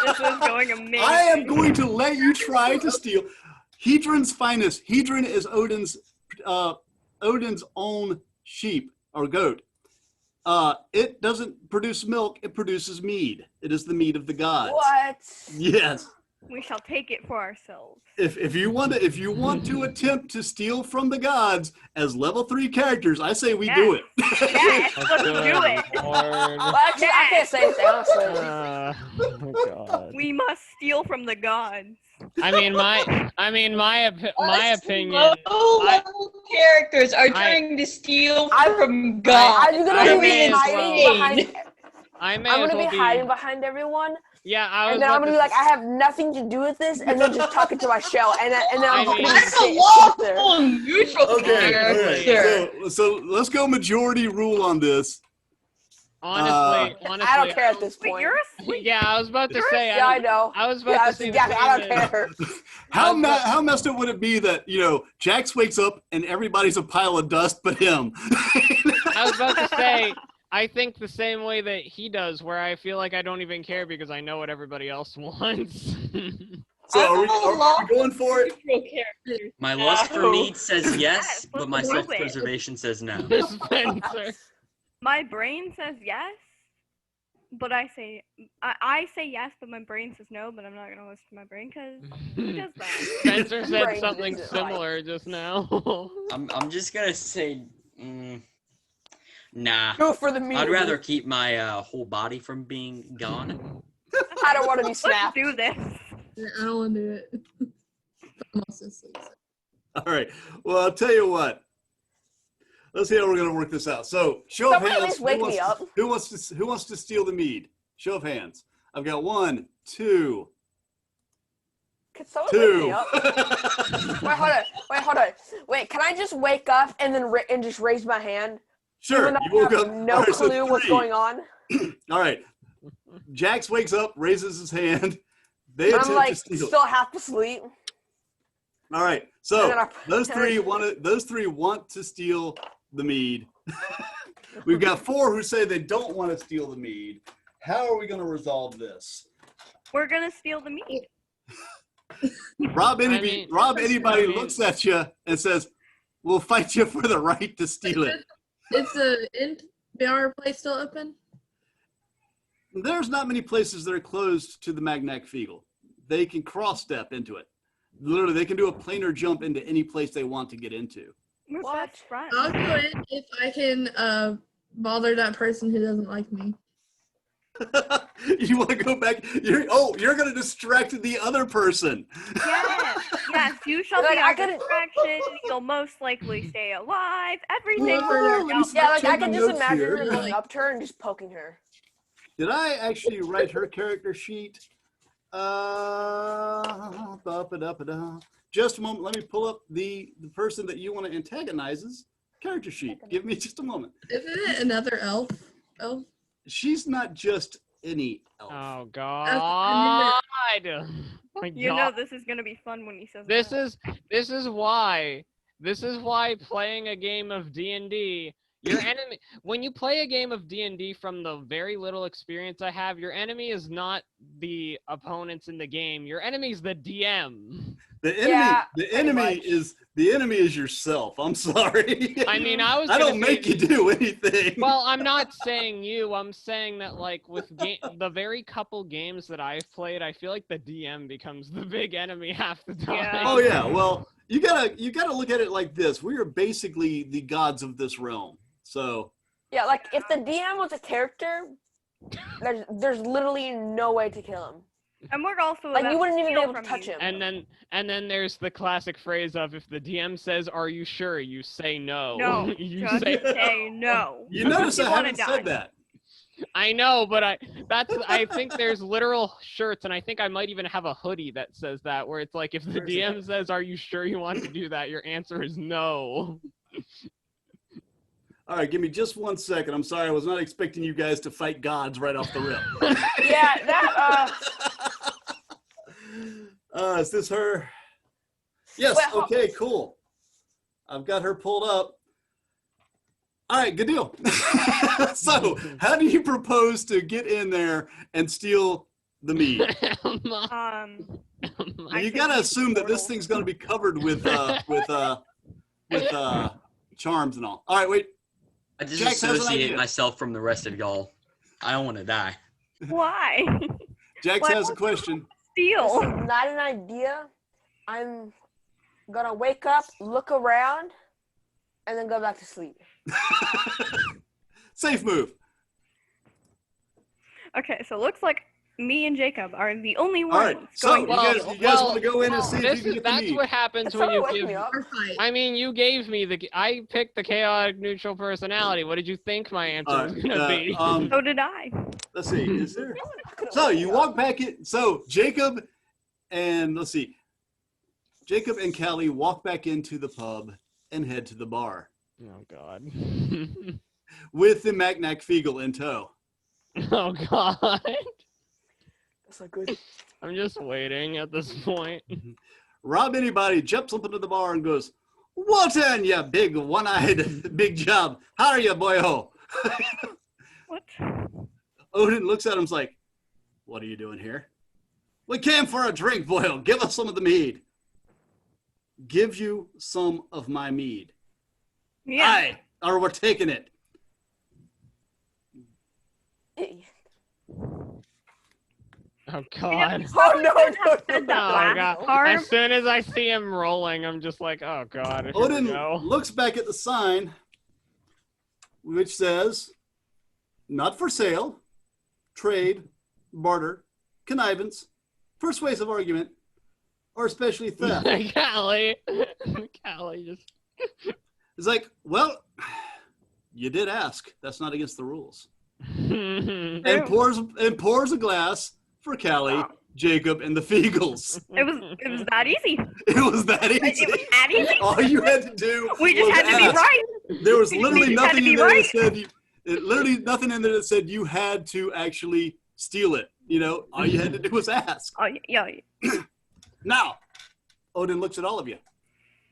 This is going amazing. I am going to let you try to steal Hedron's finest. Hedron is Odin's own sheep or goat. It doesn't produce milk; it produces mead. It is the mead of the gods. What? Yes. We shall take it for ourselves. If you want to attempt to steal from the gods as level 3 characters, I say we do it. Yes, let's do it. Lord. Well, actually, I can't say anything, honestly. Oh God. We must steal from the gods. I mean, my opinion. Low-level characters are trying to steal from God. I'm I gonna may be as hiding well. behind. I may I'm as gonna well be hiding behind everyone, Yeah, I was and then I'm about gonna to be like, I have nothing to do with this, and then just talking to my shell, and then I I'm just mean- gonna That's a sit there. lawful neutral Okay, character. so let's go majority rule on this. honestly. I don't care at this Wait, point. you're asleep. Yeah, I was about to say. Yeah, I know. I was about Yeah, to that's say exactly. the I same don't as- care. How messed up would it be that, Jax wakes up and everybody's a pile of dust but him? I was about to say. I think the same way that he does, where I feel like I don't even care because I know what everybody else wants. So are we I'm going for it? neutral character. My lust for No. meat says yes, Yes, but let's my do it. self-preservation says no. Spencer. My brain says yes, but I say yes, but my brain says no. But I'm not gonna listen to my brain because who does that? Spencer said Brain something isn't similar just now. I'm just gonna say, nah. Go for the meat. I'd rather keep my whole body from being gone. I don't want to be Let's snapped. do this. I don't want to do it. I'm also asleep. All right. Well, I'll tell you what. Let's see how we're going to work this out. So, show of Somebody at hands. least wake me up. Who wants to steal the mead? Show of hands. I've got 1, 2, Can someone wake 2. me up? Wait, hold on. Wait, can I just wake up and then and just raise my hand? Sure. Even though You woke I up. have no All right, so clue what's 3. going on. All right. Jax wakes up, raises his hand. They I'm attempt like to steal. still half asleep. All right. And So then those three want to steal the mead. We've got 4 who say they don't want to steal the mead. How are we going to resolve this? We're gonna steal the meat. Anybody looks at you and says, "We'll fight you for the right to steal it." Is the bar place still open? There's not many places that are closed to the Magnac Feagle. They can cross step into it. Literally, they can do a planar jump into any place they want to get into. We're What? best friends. I'll go in if I can bother that person who doesn't like me. You want to go back? You're going to distract the other person. Yes, you shall Like, be I our couldn't- distraction. You'll most likely stay alive. Everything Well, will let work me out. Yeah, like I Check can my just notes imagine here. her going up to her and just poking her. Did I actually write her character sheet? Just a moment. Let me pull up the person that you want to antagonizes character sheet. Give me just a moment. Isn't it another elf? She's not just any elf. Oh God! My You know God. this is gonna be fun when he says This that. is why playing a game of D&D, Your enemy, when you play a game of D&D, from the very little experience I have, your enemy is not the opponents in the game. Your enemy's the DM. The enemy is yourself. I'm sorry. I mean, I don't make you do anything. Well, I'm not saying you. I'm saying that, like, with the very couple games that I've played, I feel like the DM becomes the big enemy half the time. Yeah. Oh yeah. Well, you gotta look at it like this. We are basically the gods of this realm. So. Yeah, like if the DM was a character, there's literally no way to kill him. And we're also Like you wouldn't even be steal able to from touch you. him. And then there's the classic phrase of, if the DM says, "Are you sure?" you say no. No, you just say no. You notice I wanna haven't die. said that. I know, but I think there's literal shirts, and I think I might even have a hoodie that says that, where it's like, if the DM says, "Are you sure you want to do that?" your answer is no. All right, give me just 1 second. I'm sorry, I was not expecting you guys to fight gods right off the rip. Yeah, that Is this her? Yes. Well- Okay. Cool. I've got her pulled up. All right. Good deal. So, how do you propose to get in there and steal the meat? I You think gotta it's assume that this portal. thing's gonna be covered with charms and all. All right. Wait. I Jax has an disassociate idea. myself from the rest of y'all. I don't want to die. Why? Jax Why has a would- question. this Steal. is not an idea. I'm gonna wake up, look around, and then go back to sleep. Safe move. Okay, so it looks like me and Jacob are the only All ones right. So going. you guys want to go in and see if you This can is, get the that's meat? what happens It's when you someone wake give. me up. Or fight. I mean, you gave me I picked the chaotic neutral personality. What did you think my answer was gonna be? So did I. Let's see. Is there? I could've So woken you up. walk back in. So Jacob and let's see. Jacob and Callie walk back into the pub and head to the bar Oh God. with the Macnac Feagle in tow. Oh God. That's not good. I'm just waiting at this point. Rob Anybody jumps up into the bar and goes, "Walton, you big one-eyed big job. How are you, boyo?" What? Odin looks at him and is like, "What are you doing here?" "We came for a drink, boyo. Give us some of the mead." "Give you some of my mead." Yeah. Aye, or we're taking it. Oh God. Oh no, no, no. Said that Oh last God. part. As soon as I see him rolling, I'm just like, oh God. Here we Odin go. looks back at the sign, which says, "Not for sale, trade, barter, connivance, persuasive argument, or especially theft." Callie. Callie just. It's like, well, you did ask. That's not against the rules. And pours a glass for Callie, Jacob, and the Feagles. It was that easy. It was that easy. It was that easy. All you had to do We just was had to be ask. right. There was We literally just had to nothing be in there right. that said literally nothing in there that said you had to actually steal it. You know, all you had to do was ask. Oh yeah. Now, Odin looks at all of you.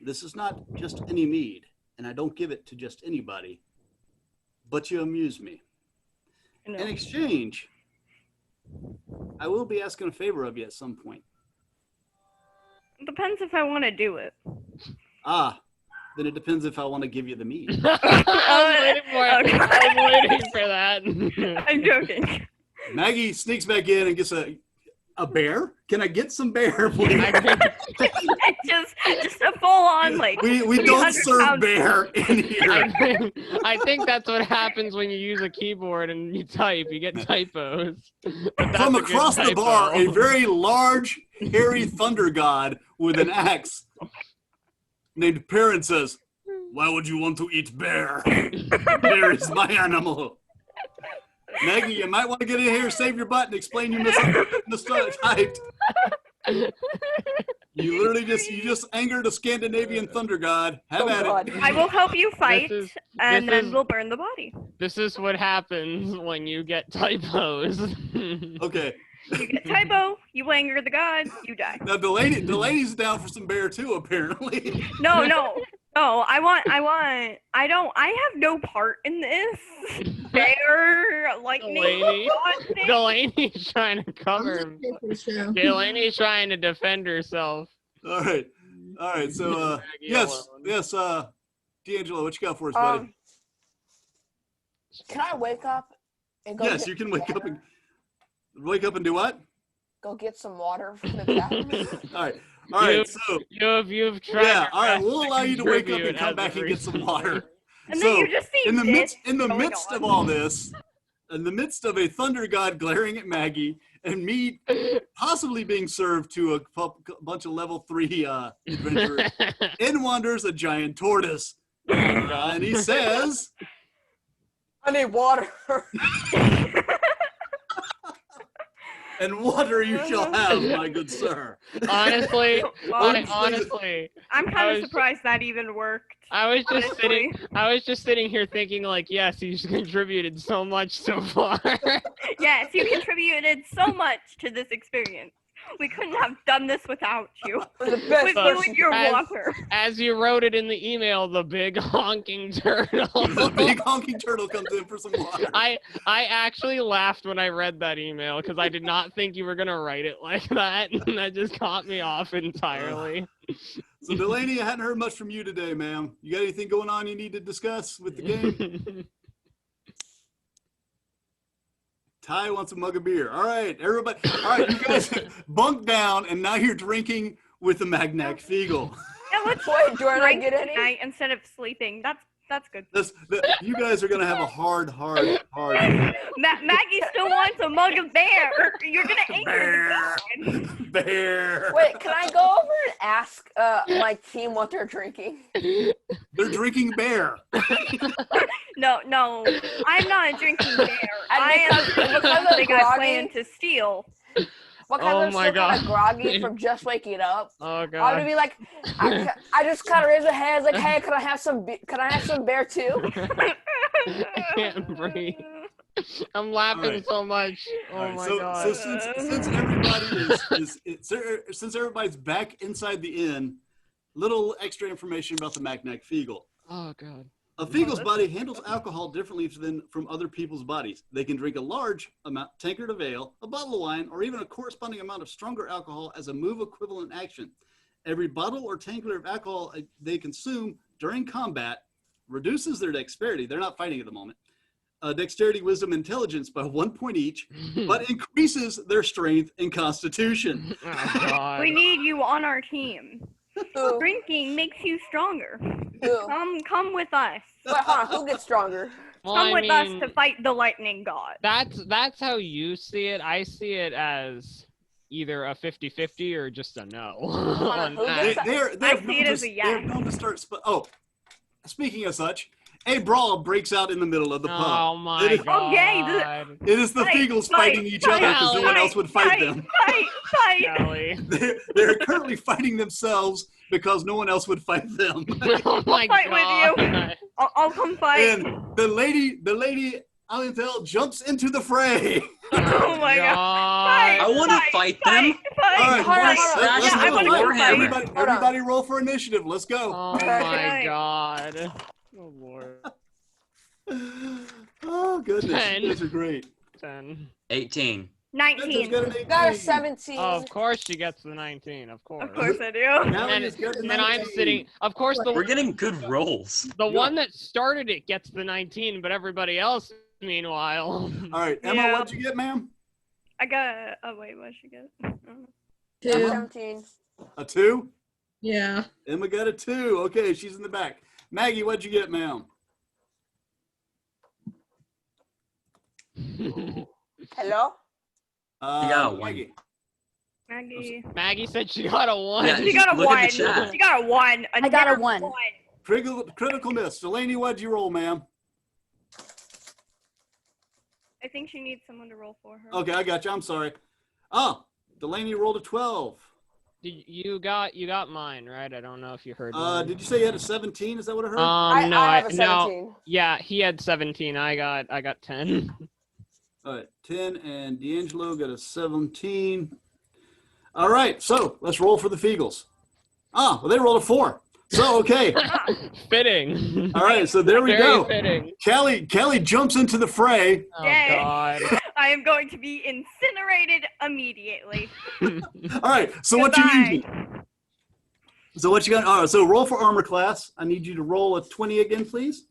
This is not just any mead, and I don't give it to just anybody, but you amuse me. No. In exchange, I will be asking a favor of you at some point. Depends if I want to do it. Ah, then it depends if I want to give you the mead. I was waiting for that. I'm joking. Maggie sneaks back in and gets a bear. Can I get some bear, please? just a full on like. We don't 300 serve pound- bear in here. I think that's what happens when you use a keyboard and you type. You get typos. But that's From a good across the typo. bar, a very large, hairy thunder god with an axe named Perrin says, "Why would you want to eat bear? Bear is my animal." Maggie, you might want to get in here, save your butt, and explain you mistyped. You literally just angered a Scandinavian thunder god. Have Oh, at God. it. I will help you fight, is- and this then is- we'll burn the body. This is what happens when you get typos. Okay. You get typo, you anger the god, you die. Now the lady's down for some bear too, apparently. No, No, I have no part in this. Bear, lightning, Delaney. God thing. Delaney's trying to I'm cover just him. here for the show. Delaney's trying to defend herself. All right. So, Maggie yes, alone. D'Angelo, what you got for us, buddy? Can I wake up and go? Yes, you can wake up and do what? Go get some water from the bathroom. All right. So, You've tried. yeah, your all right. best We'll allow you to wake up contribute and come as back of and get some recently. water. And So, then you just see in the this midst going of on. all this, in the midst of a thunder god glaring at Maggie and me possibly being served to a bunch of level 3 adventurers, in wanders a giant tortoise. And he says, I need water. and water you shall have, my good sir. Honestly, Well, honestly, I'm I kind of was- surprised that even worked. I was just Honestly. sitting here thinking like, yes, he's contributed so much so far. Yes, you contributed so much to this experience. We couldn't have done this without you. You're the best With you person. and your As- water. As you wrote it in the email, the big honking turtle. The big honking turtle comes in for some water. I actually laughed when I read that email because I did not think you were gonna write it like that, and that just caught me off entirely. So Delaney, I hadn't heard much from you today, ma'am. You got anything going on you need to discuss with the game? Ty wants a mug of beer. All right, everybody. All right, you guys bunk down, and now you're drinking with the Magnac Fiegel. Yeah, let's Wait, do I not drink get any? tonight instead of sleeping. That's good. You guys are gonna have a hard. Maggie still wants a mug of beer. You're gonna anger the god. Bear. Wait, can I go over and ask my team what they're drinking? They're drinking bear. No, I'm not drinking beer. I am because drinking I'm something I groggy. plan to steal. Because Oh I'm my still kind of God. groggy from just waking up. Oh I'm gonna god. be like, I just kind of raise my hands like, hey, can I have some? Can I have some beer too? I can't breathe. I'm laughing Alright. so much. Oh All right, my so god. since everybody since everybody's back inside the inn, little extra information about the Magnac Fiegel. Oh god. A Fiegel's body handles alcohol differently than from other people's bodies. They can drink a large amount, tankard of ale, a bottle of wine, or even a corresponding amount of stronger alcohol as a move equivalent action. Every bottle or tankard of alcohol they consume during combat reduces their dexterity. They're not fighting at the moment. Dexterity, wisdom, intelligence by 1 point each, but increases their strength and constitution. Oh god. We need you on our team. Who? Drinking makes you stronger. Who? Come with us. Wait, hold on. Who gets stronger? Well, Come I with us mean, to fight the lightning god. That's how you see it. I see it as either a 50-50 or just a no. on who that. gets- They're I see it as a they're yes. known to start. Speaking of such, a brawl breaks out in the middle of the Oh pub. my It is- god. Okay, It is the Fight, Fiegels fight, fighting each fight, other because no one else would fight them. Fight. Kelly. They're currently fighting themselves because no one else would fight them. Oh my Fight with you. god. I'll come fight. And the lady Alintel jumps into the fray. Oh my god. god. I wanna fight them. Fight. All right, Hold on, let's- hold on. let's Yeah, I go. wanna go fight. Everybody, Hold on. everybody roll for initiative. Let's go. Oh my god. Oh lord. Oh, goodness. 10. You guys are great. 10. 18. 19. Got a 17. Oh, of course she gets the 19. Of course. Of course I do. And then I'm sitting. Of course, We're getting good rolls. the one that started it gets the 19, but everybody else, meanwhile. All right, Emma, Yeah. what'd you get, ma'am? I got. Oh wait, what should I get? I'm 2. 17. A 2? Yeah. Emma got a 2. Okay, she's in the back. Maggie, what'd you get, ma'am? Hello? You got a 1. Maggie. Maggie. Maggie said she got a 1. Yeah, She got a look at 1. the chat. She got a 1. I got a never 1. Critical miss. Delaney, what'd you roll, ma'am? I think she needs someone to roll for her. Okay, I got you. I'm sorry. Oh, Delaney rolled a 12. You got mine, right? I don't know if you heard. mine. Did you say you had a 17? Is that what I heard? No, I have a no. 17. Yeah, he had 17. I got 10. All right, 10, and D'Angelo got a 17. All right, so let's roll for the Fiegels. Well, they rolled a 4. So, okay. Fitting. All right, so there we Very go. fitting. Kelly jumps into the fray. Oh Yay. God. I am going to be incinerated immediately. All right, so what you Goodbye. using? So what you got? All right, so roll for armor class. I need you to roll a 20 again, please.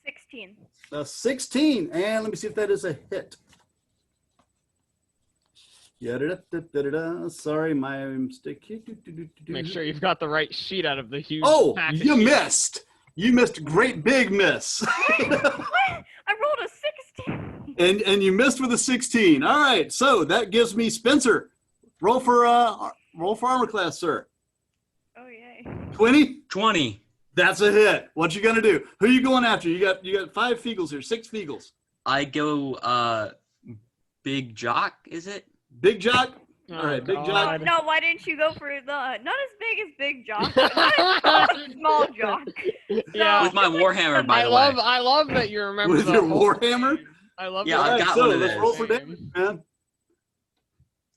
16. 16, and let me see if that is a hit. Sorry, my mistake. Make sure you've got the right sheet out of the huge. Oh, pack of you sheets. missed. You missed a great big miss. What? I rolled a 16. and you missed with a 16. All right, so that gives me Spencer. Roll for armor class, sir. Oh yay. 20. 20. That's a hit. What you gonna do? Who you going after? You got 5 Feagles here, 6 Feagles. I go Big Jock, is it? Big Jock. Oh, All right, Big Oh, Jock. no, why didn't you go for the not as big as Big Jock, but not as small Jock? Yeah. With my Warhammer, by I the love way. I love that you remember With the your whole Warhammer? thing. I love Yeah, that. I've All right, got so one of let's those. roll for damage, man.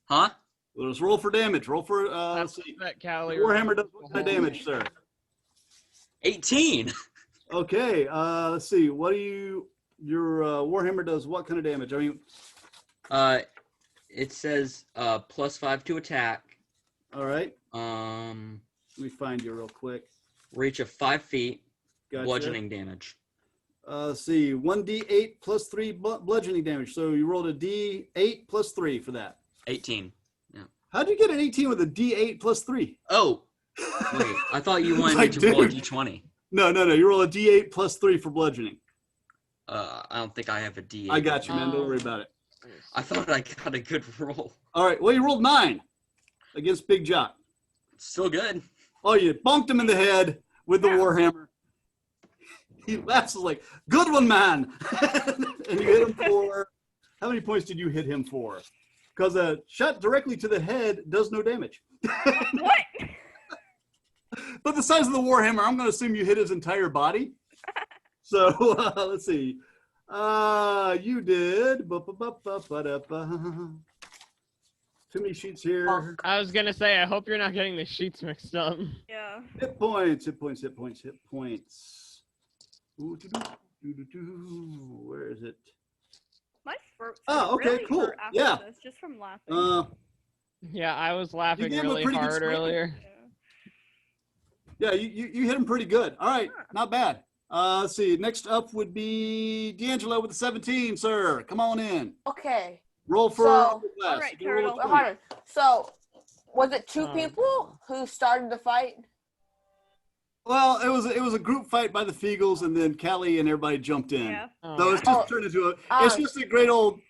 Huh? Let's roll for damage. Roll for let's see. That Callie. Warhammer does what kind of damage, sir? 18. Okay, let's see. What do your Warhammer does what kind of damage? I mean, It says +5 to attack. all right. Let Let me find you real quick. reach of 5 feet. Gotcha. Bludgeoning damage. Let's see. 1d8 plus 3 bludgeoning damage. So you rolled a d8 plus 3 for that. 18. How'd you get an 18 with a d8 plus 3? Oh, wait. I thought you wanted Like, me to roll a dude. d20. No. You roll a d8 plus 3 for bludgeoning. I don't think I have a d8. I got you, man. Don't worry about it. I thought I got a good roll. All right. Well, you rolled 9 against Big Jock. Still good. Oh, you bonked him in the head with the Warhammer. He laughs like, good one, man. And you hit him for, how many points did you hit him for? Because a shot directly to the head does no damage. What? But the size of the Warhammer, I'm going to assume you hit his entire body. So let's see. You did. Too many sheets here. I was gonna say, I hope you're not getting the sheets mixed up. Yeah. Hit points. Where is it? My throat's Oh, okay, really cool. hurt after Yeah. this, just from laughing. Yeah, I was laughing gave him a really pretty good hard swing. earlier. Yeah. Yeah, you hit him pretty good. All right, Huh. not bad. Let's see. Next up would be D'Angelo with the 17, sir. Come on in. Okay. Roll for So- class. All right, You can roll a Turtle. 20. Hold on. So, was it 2 Oh. people who started the fight? Well, it was a group fight by the Feagles, and then Callie and everybody jumped in. Yeah. So it's just Oh. turned into it's Um, just a great old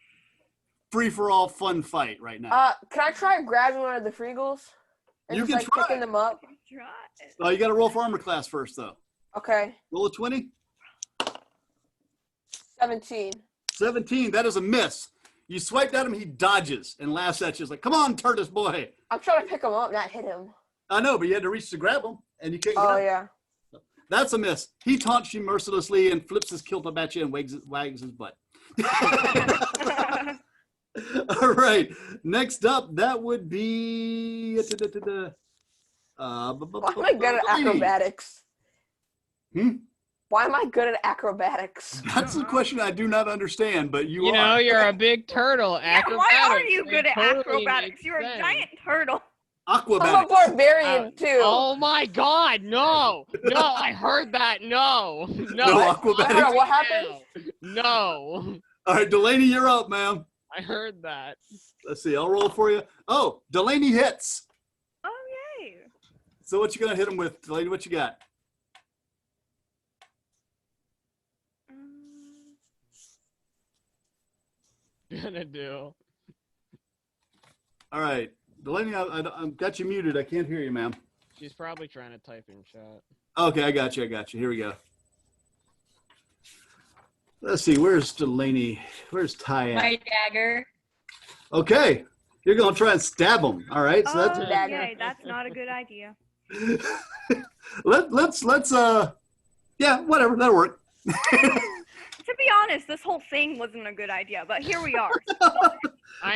free for all fun fight right now. Can I try grabbing one of the Freegles? And You just can like try. picking them up? Try it. You got to roll for armor class first, though. Okay. Roll a 20. 17. 17. That is a miss. You swiped at him, he dodges and laughs at you. He's like, "Come on, Turtis boy." I'm trying to pick him up, not hit him. I know, but you had to reach to grab him, and you couldn't. Oh, grab him. yeah. That's a miss. He taunts you mercilessly and flips his kilt up at you and wags his butt. All right. Next up, that would be. Why am I good at acrobatics? Hmm? Why am I good at acrobatics? That's the question I do not understand, but you You know, are. you're a big turtle. Yeah, why are you Acrobatics, good it at totally acrobatics? makes You're a sense. giant turtle. I'm a Aquabatics. barbarian, too. Oh my God! No, no! I heard that. No, no. No aquabatics? Hold on, what happened? No, All right, Delaney, you're up, ma'am. I heard that. Let's see. I'll roll for you. Oh, Delaney hits. Oh yay! So what you gonna hit him with, Delaney? What you got? Gonna do. All right, Delaney, I've got you muted. I can't hear you, ma'am. She's probably trying to type in chat. Okay, I got you. Here we go. Let's see. Where's Delaney? Where's Ty at? My dagger. Okay, you're gonna try and stab him. All right. So Oh that's dagger. yay! That's not a good idea. let's yeah, whatever. That'll work. To be honest, this whole thing wasn't a good idea, but here we are. All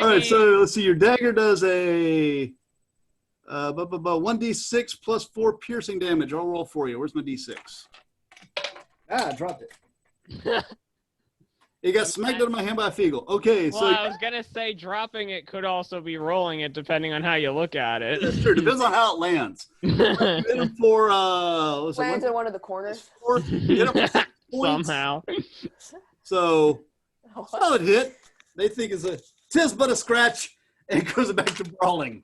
right. So let's see. Your dagger does a 1d6 plus 4 piercing damage. I'll roll for you. Where's my d6? I dropped it. It got smacked out of my hand by a Feagle. Okay, Well, so I was gonna say dropping it could also be rolling it, depending on how you look at it. that's true. Depends on how it lands. You hit him for Lands in one of the corners. You hit him for 6 points. Somehow. So solid hit. They think tis but a scratch, and it goes back to brawling.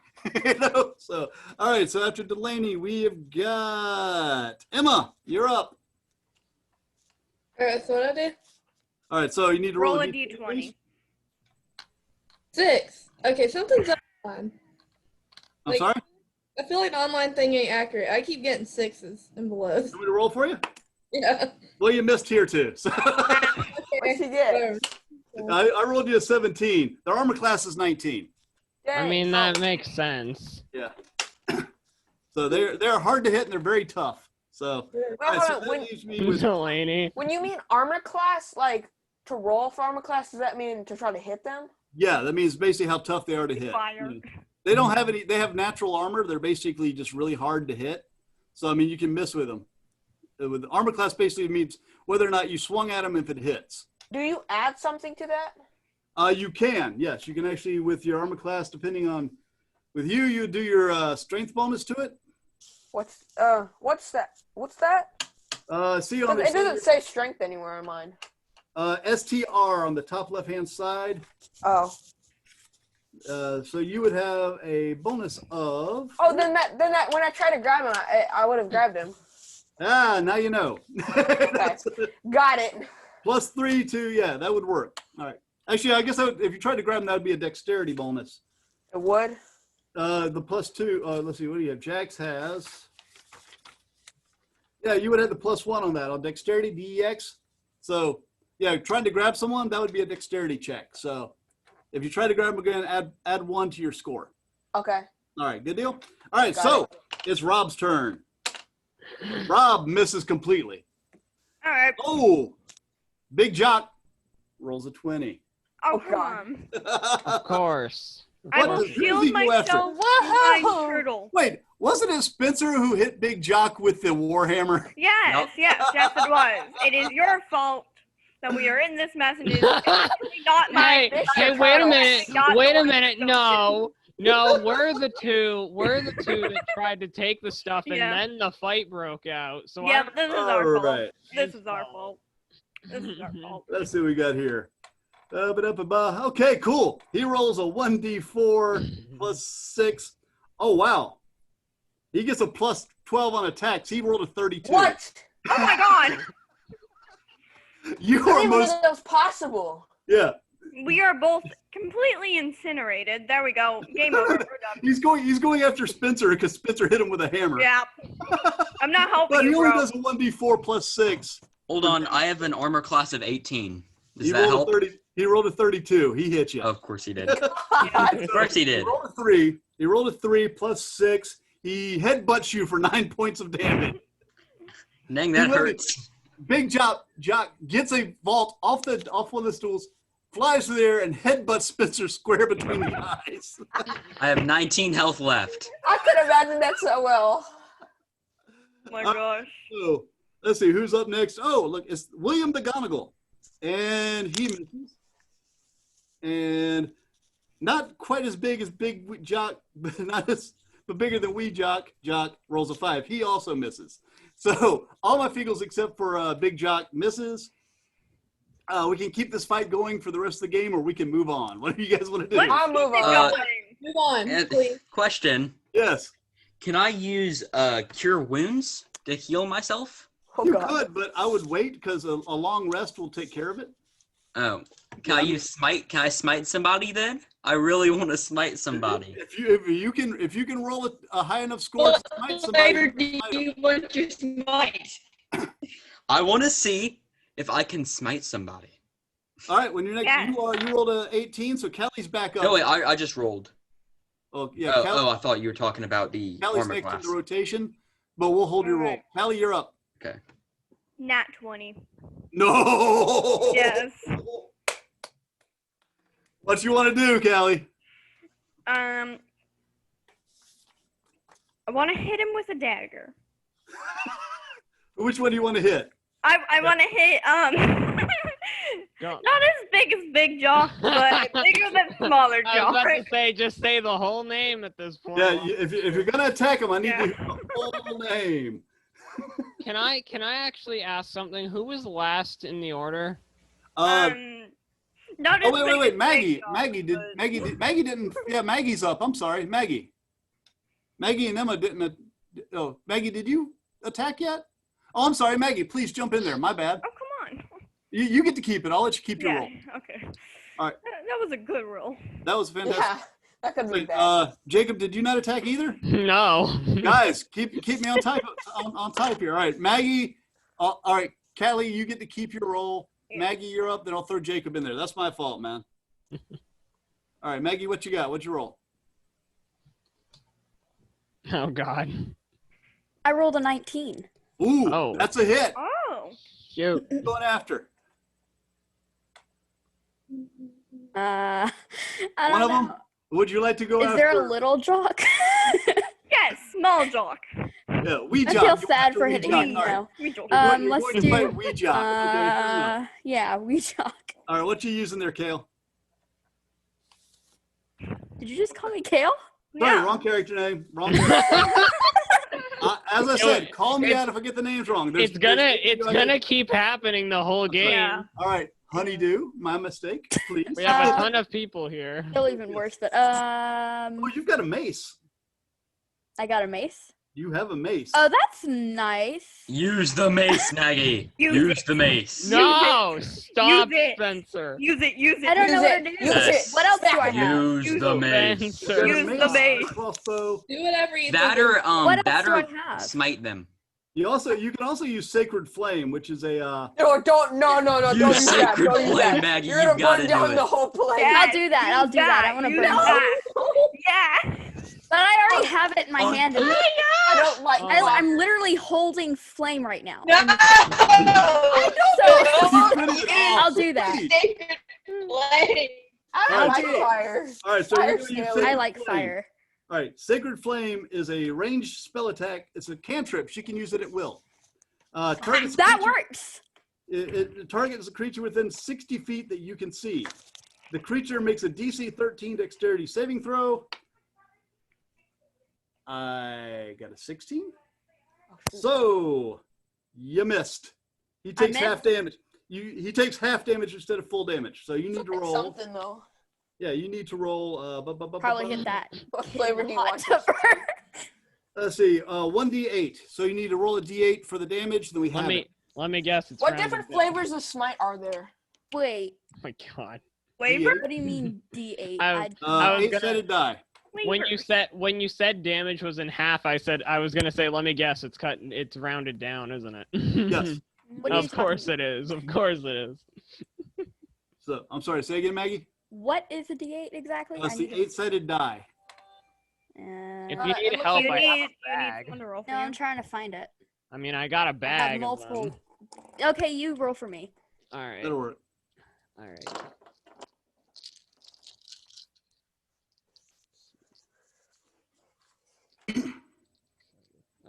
So all right. So after Delaney, we have got Emma. You're up. Alright, so what I do? All right. So you need to roll, Roll a d20, d20. please. 6. Okay, something's online. I'm Like- sorry. I feel like the online thing ain't accurate. I keep getting 6s and below. You want me to roll for you? Yeah. Well, you missed here too. So What'd you get? Whatever. I rolled you a 17. Their armor class is 19. I Dang. mean, that makes sense. Yeah. So they're hard to hit and they're very tough. So, Wait, all right, hold so on. that When, leaves me with Delaney. when you mean armor class, like to roll for armor class, does that mean to try to hit them? yeah. That means basically how tough they are to hit. Fire. They don't have any. They have natural armor. They're basically just really hard to hit. So I mean, you can miss with them. With armor class, basically means whether or not you swung at them if it hits. Do you add something to that? You can, yes, you can actually with your armor class, depending on. With you do your strength bonus to it. What's that? What's that? See on It doesn't say strength anywhere on mine. STR on the top left-hand side. Oh. So you would have a bonus of. Oh, then that when I try to grab him, I would have grabbed him. Now you know. Got it. +3 to yeah, that would work. All right. Actually, I guess if you tried to grab him, that would be a dexterity bonus. It would. The +2. Let's see. What do you have? Jax has. Yeah, you would have the +1 on that on dexterity DEX. So yeah, trying to grab someone, that would be a dexterity check. So if you try to grab them again, add 1 to your score. Okay. All right, good deal. All right, Got so it's Rob's turn. Rob misses completely. All right. Oh, Big Jock rolls a 20. Oh, Oh, come God. on. Of course. I What will does- who does shield he go after? myself with my Whoa! turtle. Wait, wasn't it Spencer who hit Big Jock with the Warhammer? Yes, Nope. yes, it was. It is your fault that we are in this mess, and it is definitely not my. Hey, wait a turtle. minute. Not Wait a going minute. to No. No, we're the two that tried to take the stuff and Yeah. then the fight broke out. So Yeah, this is All our fault. right, This is our fault. This is our fault. let's see what we got here. Okay, cool. He rolls a 1d4 +6. Oh, wow. He gets a +12 on attacks. He rolled a 32. What? Oh my god! You I are didn't even know most, that was possible. yeah. We are both completely incinerated. There we go. Game over. We're done. He's going after Spencer because Spencer hit him with a hammer. Yeah. I'm not helping But he you, only bro. does a 1d4 +6. Hold on, I have an armor class of 18. Does He that rolled help? a 30. He rolled a 32. He hit you. Of course he did. Of course he He did. rolled a 3. He rolled a 3 +6. He headbutts you for 9 points of damage. Dang, that He literally- hurts. Big Jock gets a vault off one of the stools, flies through there, and headbutts Spencer square between the eyes. I have 19 health left. I could imagine that so well. Oh my gosh. So let's see who's up next. Oh, look, it's William McGonagall, and he misses, and not quite as big as Big Jock, but bigger than Wee Jock. Jock rolls a 5. He also misses. So all my Feagles except for Big Jock misses. We can keep this fight going for the rest of the game, or we can move on. What do you guys want to do? Let's I'll keep move it on. going. Move on, And- please. Question: Yes, can I use Cure Wounds to heal myself? Oh you god. could, but I would wait because a long rest will take care of it. Oh, can I use smite? Can I smite somebody then? I really want to smite somebody. If you can roll a high enough score What to smite somebody, flavor you do can smite 'em. you want your smite? I want to see if I can smite somebody. All right, when you're next, Yeah. you rolled a 18, so Callie's back up. No, wait, I just rolled. Oh yeah, Oh, Callie, I thought you were talking about the Callie's armor next class. in the rotation, but we'll hold your roll. Alright. Callie, you're up. Okay. Nat 20. No. Yes. What you want to do, Callie? I want to hit him with a dagger. Which one do you want to hit? I want to hit Go. not as big as Big Jaw, but bigger than smaller I Jaw. was about to say, just say the whole name at this point. Yeah, if you're gonna attack him, I need Yeah. to hear the whole name. Can I actually ask something? Who was last in the order? Not as Oh wait, big as Maggie, Big Jaw, but- Maggie didn't. Yeah, Maggie's up. I'm sorry, Maggie. Maggie and Emma didn't. Oh, Maggie, did you attack yet? Oh, I'm sorry, Maggie. Please jump in there. My bad. Oh, come on. You get to keep it. I'll let you keep your Yeah, roll. okay. All right. That was a good roll. That was fantastic. Yeah, that could be Wait, bad. Jacob, did you not attack either? No. Guys, keep me on type here. All right, Maggie. All right, Callie, you get to keep your roll. Yeah. Maggie, you're up. Then I'll throw Jacob in there. That's my fault, man. All right, Maggie, what you got? What'd you roll? Oh God. I rolled a 19. Ooh, Oh. that's a hit. Oh. Shoot. Who's going after? I don't One of know. them? Would you like to go Is after? there a little jock? Yes, small jock. Yeah, wee I jock. feel You sad after for wee hitting jock. you. All right. No. We jock. You're Let's going to do. fight wee jock. Okay, fair enough. Yeah, wee jock. All right, what you using there, Kale? Did you just call me Kale? Sorry, Yeah. wrong character name. Wrong character. As I said, call me out if I get the names wrong. It's gonna keep happening the whole game. Yeah. All right, Honeydew, my mistake, please. We have a ton of people here. Still even worse, but Oh, you've got a mace. I got a mace. You have a mace. Oh, that's nice. Use the mace, Maggie. Use Use it. the mace. No, stop, Use it. Spencer. Use it, use it. I don't know Use what it. to do. Use it. What else do I have? Use Use the it. mace. You've got a Use the mace. crossbow. Do whatever you That think. or What else that do or I have? smite them. You can also use Sacred Flame, which is a No, don't Use use that. Sacred Don't use Flame, that. Maggie, You're you gonna gotta burn do down it. the whole place. Yeah. I'll do that. I'll do that. I want to Use burn that. it. Yeah. But I already have it in my hand. And I don't like Oh. I'm literally holding flame right now. No! I'll do that. Sacred flame. I All like right. fire. All right, so Fire you're gonna use scale. Sacred I like Flame. fire. All right, Sacred Flame is a ranged spell attack. It's a cantrip. She can use it at will. Targets a That creature- works. It targets a creature within 60 feet that you can see. The creature makes a DC 13 dexterity saving throw. I got a 16. So you missed. He takes missed? half damage. He takes half damage instead of full damage. So you need to roll. Something though. Yeah, you need to roll. Probably hit that. What flavor do you Hot want? pepper. Let's see. 1d8. So you need to roll a d8 for the damage. Then we have it. Let me guess. It's What rounded different down. flavors of Smite are there? Wait, Oh my God. Flavor? what do you mean D8? I was gonna- Eight-sided die. When Flavor. you said damage was in half, I was gonna say, let me guess, it's rounded down, isn't it? Yes. What are you Of course talking- it is. Of course it is. So I'm sorry. Say again, Maggie. What is a D8 exactly? That's I the need to- eight-sided die. If Uh, you need it help, You I need, have a you need bag. someone to roll for no, you. I'm trying to find it. I mean, I got a I bag. have of them. multiple. Okay, you roll for me. All right. That'll work. All right.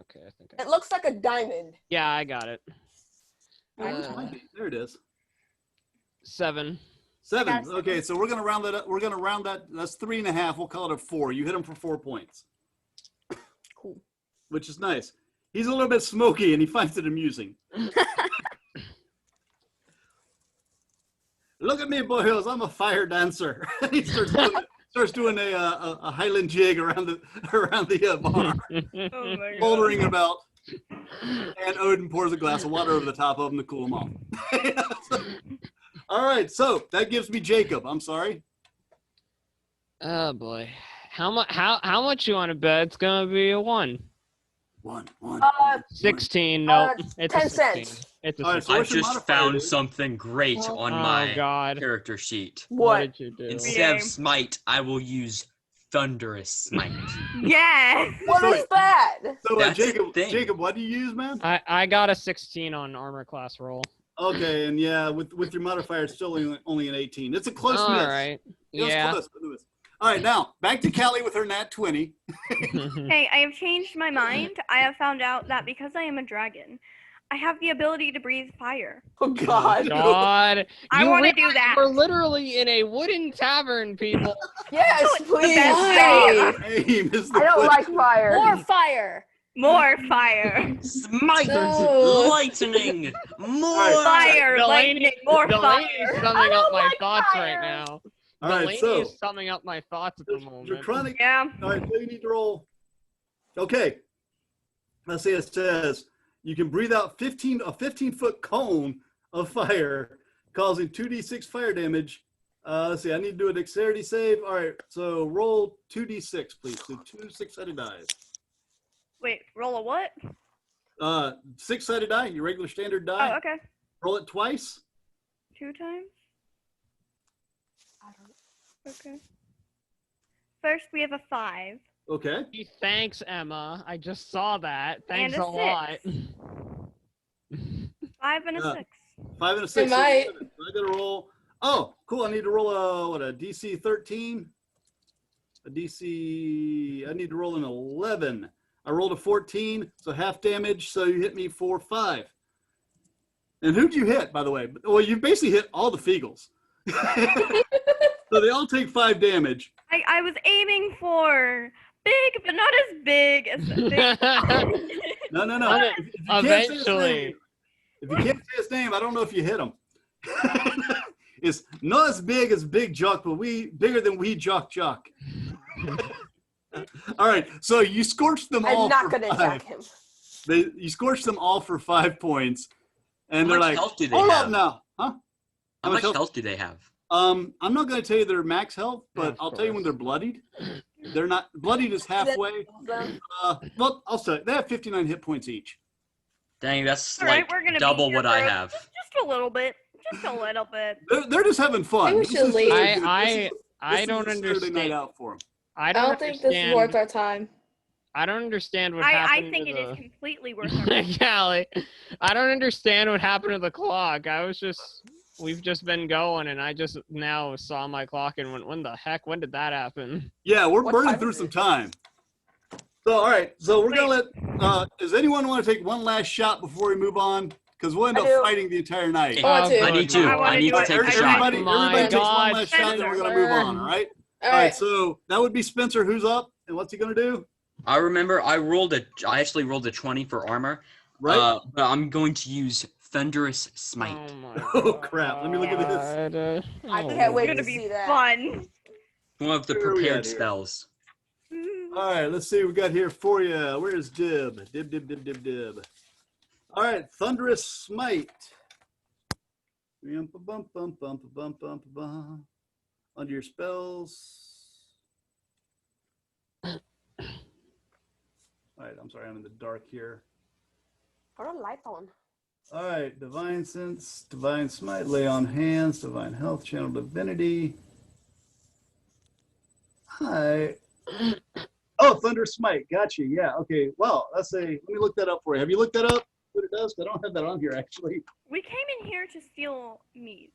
Okay, I think. It looks like a diamond. Yeah, I got it. There it is. 7. 7. Got a 7. Okay, so we're gonna round that up. We're gonna round that. That's 3.5. We'll call it a 4. You hit him for 4 points, Cool. which is nice. He's a little bit smoky, and he finds it amusing. Look at me, boys! I'm a fire dancer. And he starts doing a Highland jig around the bar, Oh my God. bouldering about. And Odin pours a glass of water over the top of him to cool him off. All right, so that gives me Jacob. I'm sorry. Oh boy. How much you want to bet? It's gonna be a 1. 1. 1. 16. No, it's 10 a 16. cents. It's a All right, 16. so I what's your just modifier, found dude? something great on Oh my God. character sheet. What What? did you do? Instead of Game. smite, I will use thunderous smite. Yeah. What is that? So That's a Jacob, thing. Jacob, what do you use, man? I got a 16 on armor class roll. Okay, and yeah, with your modifier, it's still only an 18. It's a close All miss. right. It was Yeah. close, but it was. All right, now back to Callie with her nat 20. Hey, I have changed my mind. I have found out that because I am a dragon, I have the ability to breathe fire. Oh God. God. I You want to realize do that. We're literally in a wooden tavern, people. Yes, Oh, it's the please. best Why? Aim is the I don't like question. fire. More fire. More fire. Smite! No. Lightning! More! Fire, Delaney- lightning, more Delaney fire. is summing up my like thoughts right fire. now. All right, Delaney so is summing up my thoughts at the moment. Draconic. Yeah. All right, so you need to roll. Okay. Let's see. It says you can breathe out a 15-foot cone of fire, causing 2d6 fire damage. Let's see. I need to do a dexterity save. All right. So roll 2d6, please. So 2 6-sided dice. Wait, roll a what? 6-sided die, your regular standard die. Oh, okay. Roll it twice. 2 times? Okay. First, we have a 5. Okay. Thanks, Emma. I just saw that. Thanks And a a lot. 5 and a Yeah. 6. 5 and a 6. might. So I gotta roll. Oh, cool. I need to roll a DC 13. A DC. I need to roll an 11. I rolled a 14, so half damage. So you hit me for 5. And who'd you hit, by the way? Well, you basically hit all the Feagles. So they all take 5 damage. I was aiming for big, but not as big as big. No. Eventually. If you can't say his name, I don't know if you hit him. It's not as big as Big Jock, but bigger than Wee Jock. All right, so you scorched them all. I'm not for gonna 5. attack him. You scorched them all for 5 points, and How they're much like, health do they "Hold have? up now, huh?" How much health do they have? I'm not going to tell you their max health, but Of I'll tell you when course. they're bloodied. They're not bloodied is halfway. Well, I'll say they have 59 hit points each. Dang, that's All right, like we're gonna double be what here I for have. Just a little bit. Just a little bit. They're just having fun. I think we should leave. I don't This is a Saturday night understand. out for them. I I don't think this is worth our time. I don't understand what I happened think to it is the... completely worth our time. Callie, I don't understand what happened to the clock. We've just been going, and I just now saw my clock and went, when the heck? When did that happen? Yeah, we're What burning time through is some it? time. So, all right. So we're going to Wait. let, does anyone want to take one last shot before we move on? Because we'll end I up do. fighting the entire night. I want to. I need to. I wanna I need do to it. take the shot. Everybody, My everybody takes one God, last shot, then we're going to move on, all right? All All right, right. so that would be Spencer. Who's up? And what's he going to do? I remember I actually rolled a 20 for armor. Right? But I'm going to use Thunderous Smite. Oh my Oh, crap. Let me look at this. I can't wait It's to gonna be see that. fun. One of the Where are we prepared at here? spells. All right, let's see what we got here for you. Where's Dib? Dib. All right, Thunderous Smite. Under your spells. All right, I'm sorry, I'm in the dark here. Put a light on. All right, Divine Sense, Divine Smite, Lay on Hands, Divine Health, Channel Divinity. Hi. Oh, Thunder Smite. Gotcha. Yeah. Okay. Well, let me look that up for you. Have you looked that up? What it does? I don't have that on here actually. We came in here to steal meat.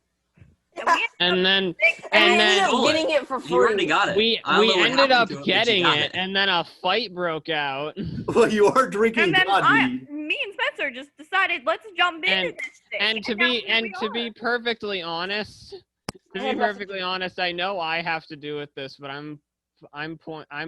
And then And we then- ended up Hold it. getting it for You already free. got it. we I don't know what ended happened up to it, but you getting got it, and then a fight broke out. Well, you are drinking And then God mead. me and Spencer just decided let's jump into And- this thing. And to now be here we to be are. perfectly honest, I know I have to do with this, but I'm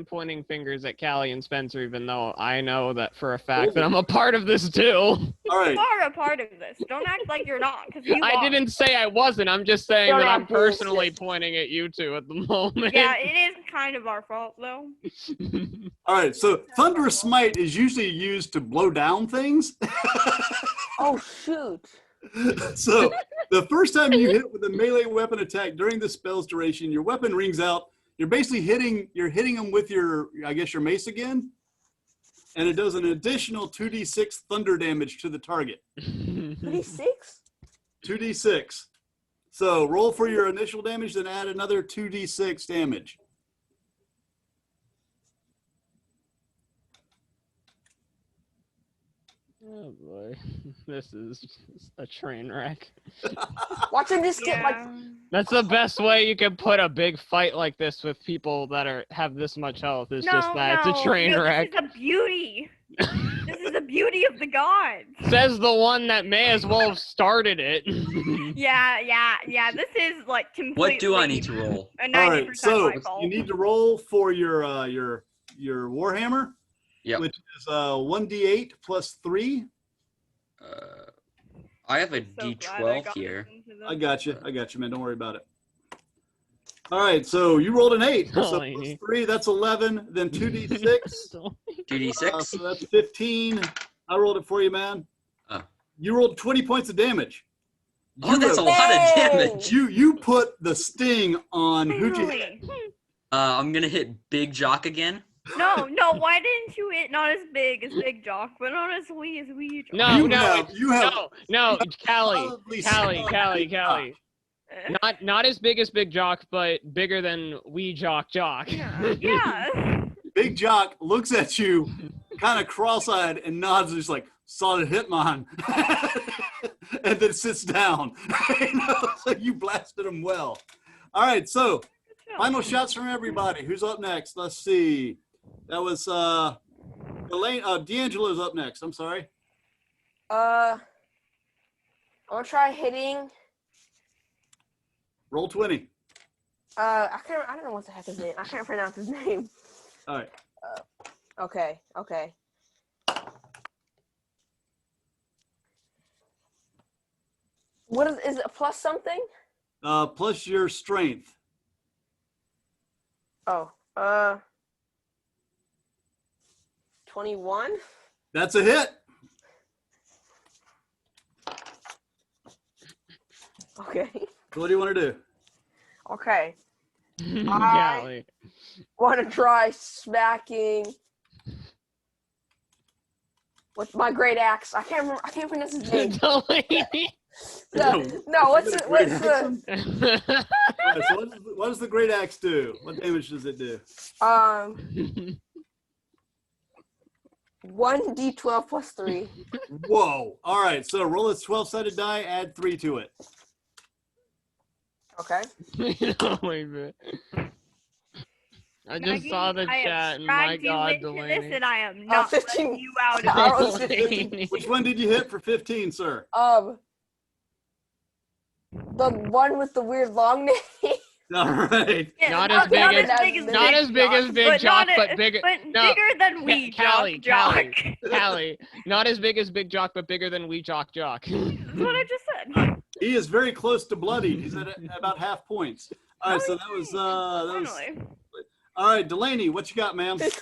pointing fingers at Callie and Spencer, even though I know that for a fact that I'm a part of this too. All right. You are a part of this. Don't act like you're not, because you I are. didn't say I wasn't. I'm just saying Don't that I'm act innocent. personally pointing at you two at the moment. Yeah, it is kind of our fault though. All right. So Thunderous Smite is usually used to blow down things. Oh shoot. So the first time you hit with a melee weapon attack during the spell's duration, your weapon rings out. You're basically hitting them with your mace again, and it does an additional 2d6 thunder damage to the target. 36? 2d6. So roll for your initial damage, then add another 2d6 damage. Oh boy, this is a train wreck. Watch him just get like. That's the best way you can put a big fight like this with people that have this much health. It's just that it's a train wreck. This is the beauty. This is the beauty of the gods. Says the one that may as well have started it. Yeah. This is like completely. What do I need to roll? A 90% All right, so my fault. you need to roll for your Warhammer, Yep. which is 1d8 plus 3. I have a So glad I D12 got here. into this. I got you, man. Don't worry about it. All right, so you rolled an 8. So plus Delaney. 3, that's 11. Then 2d6. 2d6. So that's 15. I rolled it for you, man. Oh. You rolled 20 points of damage. Oh, that's a lot of damage. You put the sting on who'd you hit? Really? I'm gonna hit Big Jock again. No, why didn't you hit not as big as Big Jock, but not as wee Jock? No, You no, have- you have no, Callie, solidly Callie. Not as big as Big Jock, but bigger than Wee Jock. Yeah. Big Jock looks at you kind of cross-eyed and nods and just like, solid hit, man. And then sits down. So you blasted him well. All right, so final shots from everybody. Who's up next? Let's see. That was D'Angelo's up next. I'm sorry. I'm gonna try hitting. Roll 20. I don't know what the heck his name. I can't pronounce his name. All right. Okay. What is it? Plus something? Plus your strength. Oh. 21. That's a hit. Okay. What do you want to do? Okay. Callie. Want to try smacking with my great axe? I can't pronounce his name. Delaney. No. What's the? All right, so what does the great axe do? What damage does it do? 1d12 plus 3. Whoa. All right. So roll a 12-sided die, add 3 to it. Okay. Oh my god. I just Maggie, saw the I have chat and my dragged you god, into this, Delaney. and I am not 15. letting you out of I it. was 15. Which one did you hit for 15, sir? The one with the weird long name. All right. Yeah, Not as big as- not as big as Big Jock, but bigger. No, bigger than Wee Callie, Jock. Callie. Not as big as Big Jock, but bigger than Wee Jock. That's what I just said. He is very close to bloody. He's at about half points. All right, so that was Finally. all right, Delaney, what you got, ma'am? It's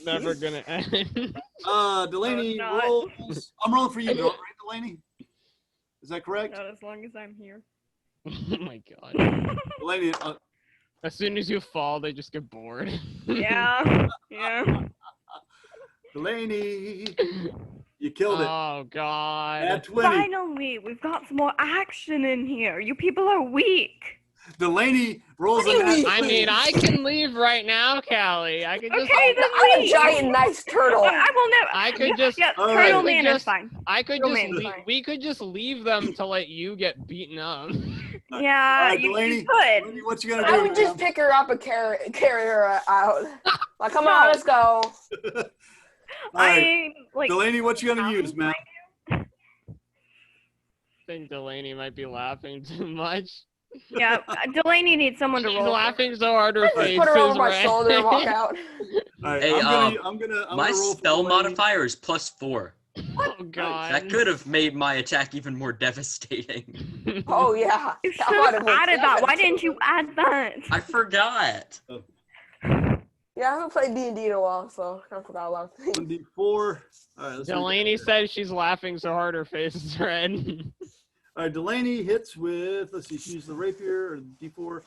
never gonna end. Delaney No, it's not. rolls. I'm rolling for you, right, Delaney? Is that correct? Not as long as I'm here. Oh my god. Delaney, As soon as you fall, they just get bored. Yeah. Delaney, you killed it. Oh god. Add 20. Finally, we've got some more action in here. You people are weak. Delaney rolls What do an you add I mean, I can leave right now, Callie. I could just. Okay, then I'm a leave. giant nice turtle. I will never. I could just. Yeah, All Turtle right. Man Just- is fine. I could Turtle just. Man's Leave, fine. we could just leave them to let you get beaten up. Yeah, All right, you Delaney, could. Delaney, what you gonna do? I would just ma'am? pick her up and carry her out. Like, come on, let's go. All right, I like. Delaney, what you gonna use, man? I think Delaney might be laughing too much. Yeah, Delaney needs someone to She's roll. laughing so hard her Just face put her over is my red. shoulder and walk out. All right, Hey, I'm gonna My roll for spell Delaney. modifier is +4. Oh god. That could have made my attack even more devastating. Oh, yeah. You That should might have worked added that. out. Why didn't you add that? I forgot. Yeah, I haven't played D&D in a while, so I kind of forgot a lot of things. 1d4. All right, let's see. Delaney says she's laughing so hard her face is red. All right, Delaney hits with, let's see, she used the rapier or D4.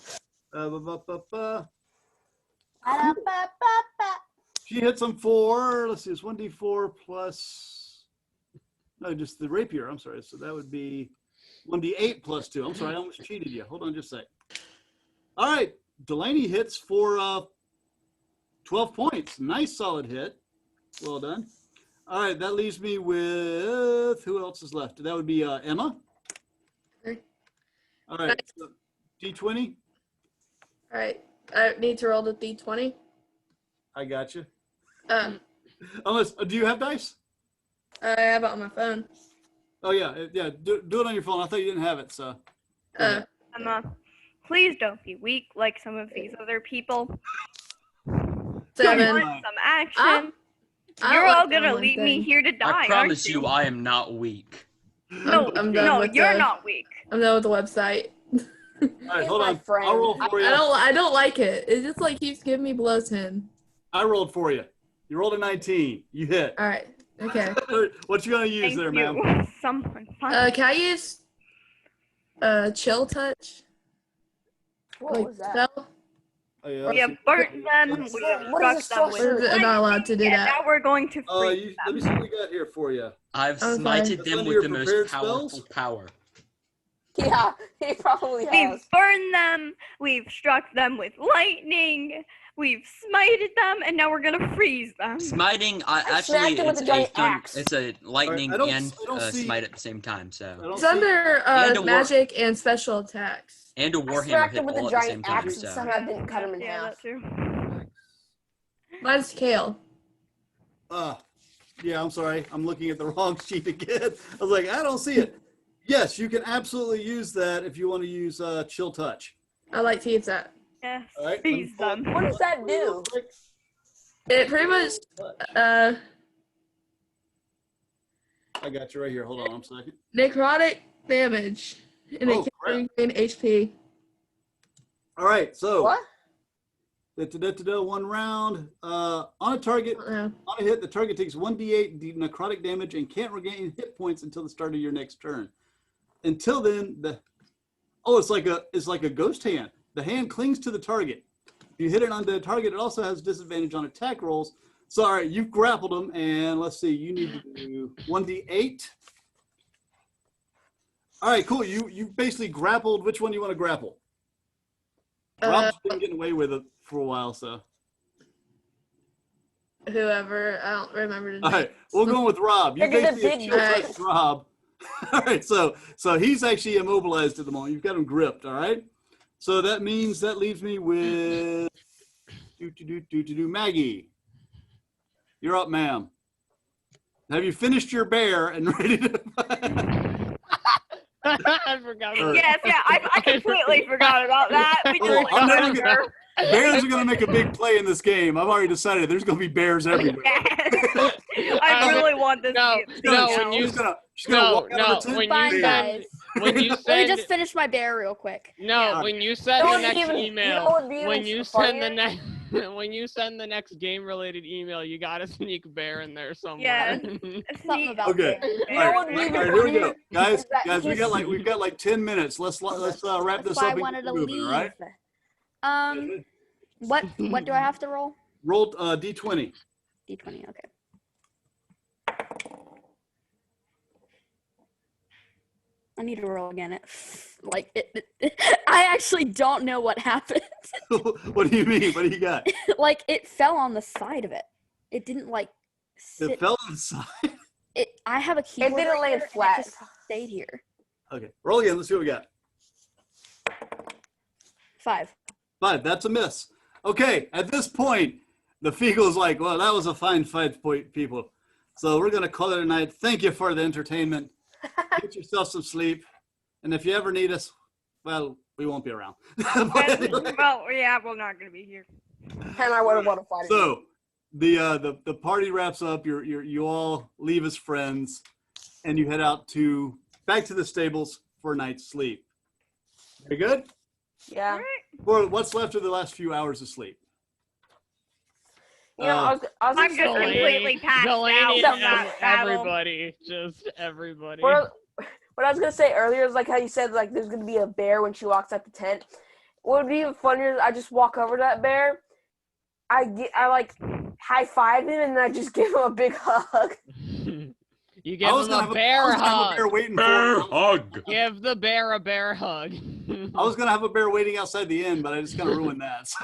She hits him for, let's see, it's 1d4 plus, no, just the rapier, I'm sorry. So that would be 1d8 plus 2. I'm sorry, I almost cheated you. Hold on just a sec. All right, Delaney hits for 12 points. Nice solid hit. Well done. All right, that leaves me with who else is left? That would be Emma. Okay. All right, so D20. All right. I need to roll the D20. I got you. Uh, Unless, do you have dice? I have it on my phone. Oh yeah, yeah. Do it on your phone. I thought you didn't have it, so. Uh, Emma, please don't be weak like some of these other people. I 7. want some action. I You're don't all like gonna online leave me thing. here to die, I promise aren't you, I am not weak. No, I'm done no, with you're the, not weak. I'm done with the website. All right, He's hold my on. friend. I'll roll for you. I don't like it. It just like keeps giving me below 10. I rolled for you. You rolled a 19. You hit. All right. Okay. What you gonna use Thank there, you. ma'am? Someone find Can I use chill touch? What Like was that? spell? Oh, We let's have see. burnt them. We have What struck is them this with sorcery? We're not allowed to do and that. now we're going to freeze Let me see them. what we got here for you. I've Okay. smited That's them under with your the most prepared powerful spells? power. Yeah, he probably We've has. burned them. We've struck them with lightning. We've smited them, and now we're gonna freeze them. Smiting, smacked actually, him with it's a giant thun- axe. it's a lightning I don't and see- smite at the same time, I so. don't It's see- under And a war- magic and special attacks. And a I warhammer smacked hit him with all a at the same giant time, axe and so. somehow didn't cut him in Yeah, half. that too. Mine's Kale. Yeah, I'm sorry. I'm looking at the wrong sheet again. I was like, I don't see it. Yes, you can absolutely use that if you want to use chill touch. I like to use that. Yes, All right, let me freeze pull up- them. What does that do? It pretty much I got you right here. Hold on a second. necrotic damage, and Oh, it crap. can gain HP. All right, so What? one round. On a target, on a hit, the target takes 1d8 necrotic damage and can't regain hit points until the start of your next turn. Until then, it's like a ghost hand. The hand clings to the target. If you hit it on the target, it also has disadvantage on attack rolls. So, all right, you've grappled him, and let's see, you need to do 1d8. All right, cool. You basically grappled. Which one do you want to grapple? Rob's been getting away with it for a while, so. Whoever, I don't remember the name. All right, we'll go with Rob. You Look at the basically big chill guy. touch Rob. All right, so he's actually immobilized at the moment. You've got him gripped. All right, so that means that leaves me with Maggie. You're up, ma'am. Have you finished your bear and ready to? I forgot. about Yes, yeah, I completely forgot about that. We Oh, just I'm never went gonna- over. Bears are going to make a big play in this game. I've already decided there's going to be bears everywhere. Yes. I really want this No, to be no, something when you- else. She's gonna walk out no, of the tent. when Fine, you said, guys. when you Let me said, just finish my bear real quick. no, Yeah. when you send It the would next even- email, it would be when even you send the funnier. next, when you send the next game-related email, you gotta sneak bear in there Yeah. somewhere. Something about Okay. bear. You All know right, what would be all even right, here we go, funnier? guys. Is that Guys, he's- we've got like 10 minutes. Let's wrap That's this why up I and wanted get to moving. leave. All right. What do I have to roll? Roll D20. D20. Okay. I need to roll again. I actually don't know what happened. What do you mean? What do you got? Like it fell on the side of it. It didn't like sit. It fell on the side. I have a keyboard. didn't right land here, and flat. It just stayed here. Okay, roll again. Let's see what we got. 5. 5. That's a miss. Okay, at this point, the Feagle is like, well, that was a fine fight, people. So we're going to call it a night. Thank you for the entertainment. Get yourself some sleep. And if you ever need us, well, we won't be around. But anyway, Well, yeah, we're not gonna be here. And I would have wanted to fight it. so the party wraps up. You all leave as friends, and you head out back to the stables for a night's sleep. Very good. Yeah. For what's left of the last few hours of sleep. You know, I was I'm gonna just say Delaney- completely passed Delaney out and from that battle. everybody, just everybody. what I was gonna say earlier is like how you said like there's gonna be a bear when she walks out the tent. What would be even funnier is I just walk over to that bear, I like high five him and then I just give him a big hug. You give him a bear hug. Waiting Bear for hug. Give the bear a bear hug. I was gonna have a bear waiting outside the inn, but I just kind of ruined that. So.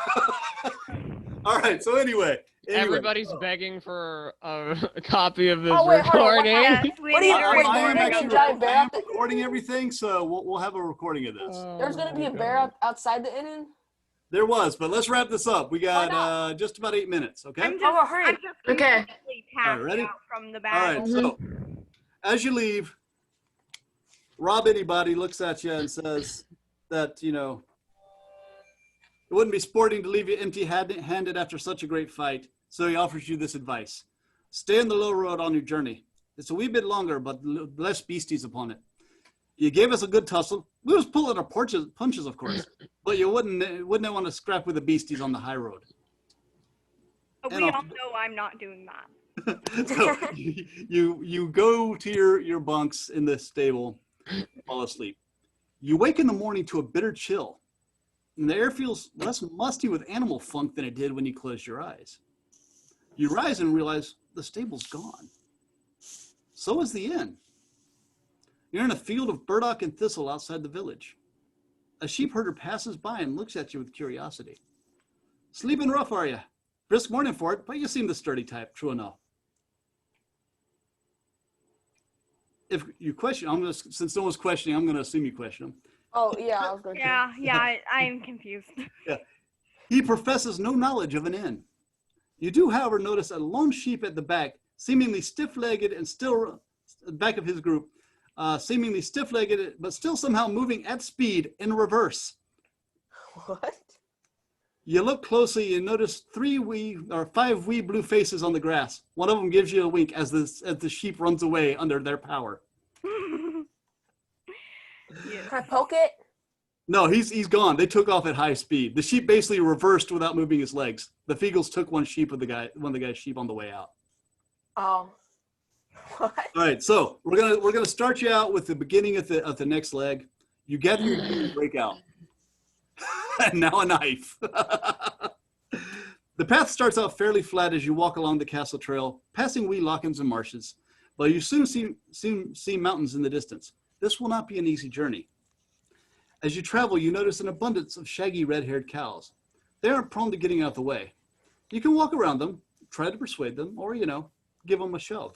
All right. So anyway, Anyway, Everybody's begging for a copy of this Oh, wait, hold on, what recording. happened? Yes, we What do you- need a wait, I am there's gonna be a actually giant bear out there? recording everything, so we'll have a recording of this. There's gonna be a bear outside the inn. There was, but let's wrap this up. We got not? just about 8 minutes, okay? I'm just, Oh, hurry. I'm just Okay. completely All right, tapped ready? out from the All bag. right, so as you leave, Rob Anybody looks at you and says that, you know, it wouldn't be sporting to leave you empty-handed after such a great fight, so he offers you this advice. Stay on the low road on your journey. It's a wee bit longer, but less beasties upon it. You gave us a good tussle. We was pulling our punches, of course, but you wouldn't want to scrap with the beasties on the high road. But and we I'll- all know I'm not doing that. So you go to your bunks in the stable, fall asleep. You wake in the morning to a bitter chill, and the air feels less musty with animal funk than it did when you closed your eyes. You rise and realize the stable's gone. So is the inn. You're in a field of burdock and thistle outside the village. A sheep herder passes by and looks at you with curiosity. Sleeping rough, are you? Brisk morning for it, but you seem the sturdy type, true enough. If you question, since no one's questioning, I'm gonna assume you question him. Oh yeah, I was going to. Yeah, I'm confused. He professes no knowledge of an inn. You do, however, notice a lone sheep at the back, seemingly stiff-legged and still back of his group, seemingly stiff-legged, but still somehow moving at speed in reverse. What? You look closely and notice 5 wee blue faces on the grass. One of them gives you a wink as the sheep runs away under their power. Yeah. Can I poke it? No, he's gone. They took off at high speed. The sheep basically reversed without moving his legs. The Feagles took one of the guy's sheep on the way out. Oh. What? All right, so we're gonna start you out with the beginning of the next leg. You gather your gear and break out. And now a knife. The path starts out fairly flat as you walk along the castle trail, passing wee lochans and marshes, but you soon see mountains in the distance. This will not be an easy journey. As you travel, you notice an abundance of shaggy red-haired cows. They aren't prone to getting out of the way. You can walk around them, try to persuade them, or, give them a shove.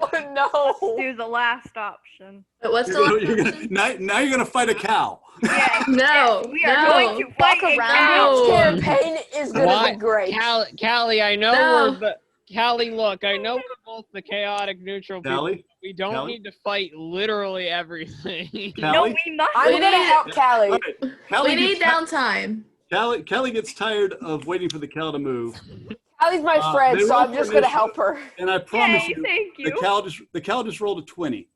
Oh no! Do the last option. But what's the last Now you're gonna fight a cow. Yes, No, we are no. going to fight a This cow. No. campaign is gonna Why- be great. Callie, I know No. Callie, look, I know we're both the chaotic neutral people. Callie? We don't Callie? need to fight literally everything. No, Callie? we must. I'm We gonna need- help Callie. All right. Callie We need gets downtime. Callie gets tired of waiting for the cow to move, Callie's my friend, they so roll I'm for just gonna initiative. help her. and I promise Yay, you, thank you. the cow just rolled a 20.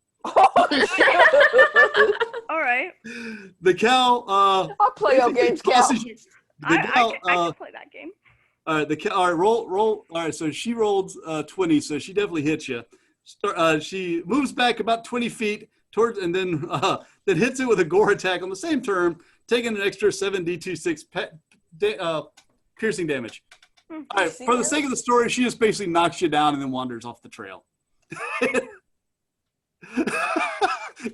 All right. The cow. I'll play your games, Cal. tosses you- The cow. I can play that game. All right, all right, roll. All right, so she rolled 20, so she definitely hits you. She moves back about 20 feet towards, and then hits it with a gore attack on the same turn, taking an extra 7d26 piercing damage. All right, for the sake of the story, she just basically knocks you down and then wanders off the trail.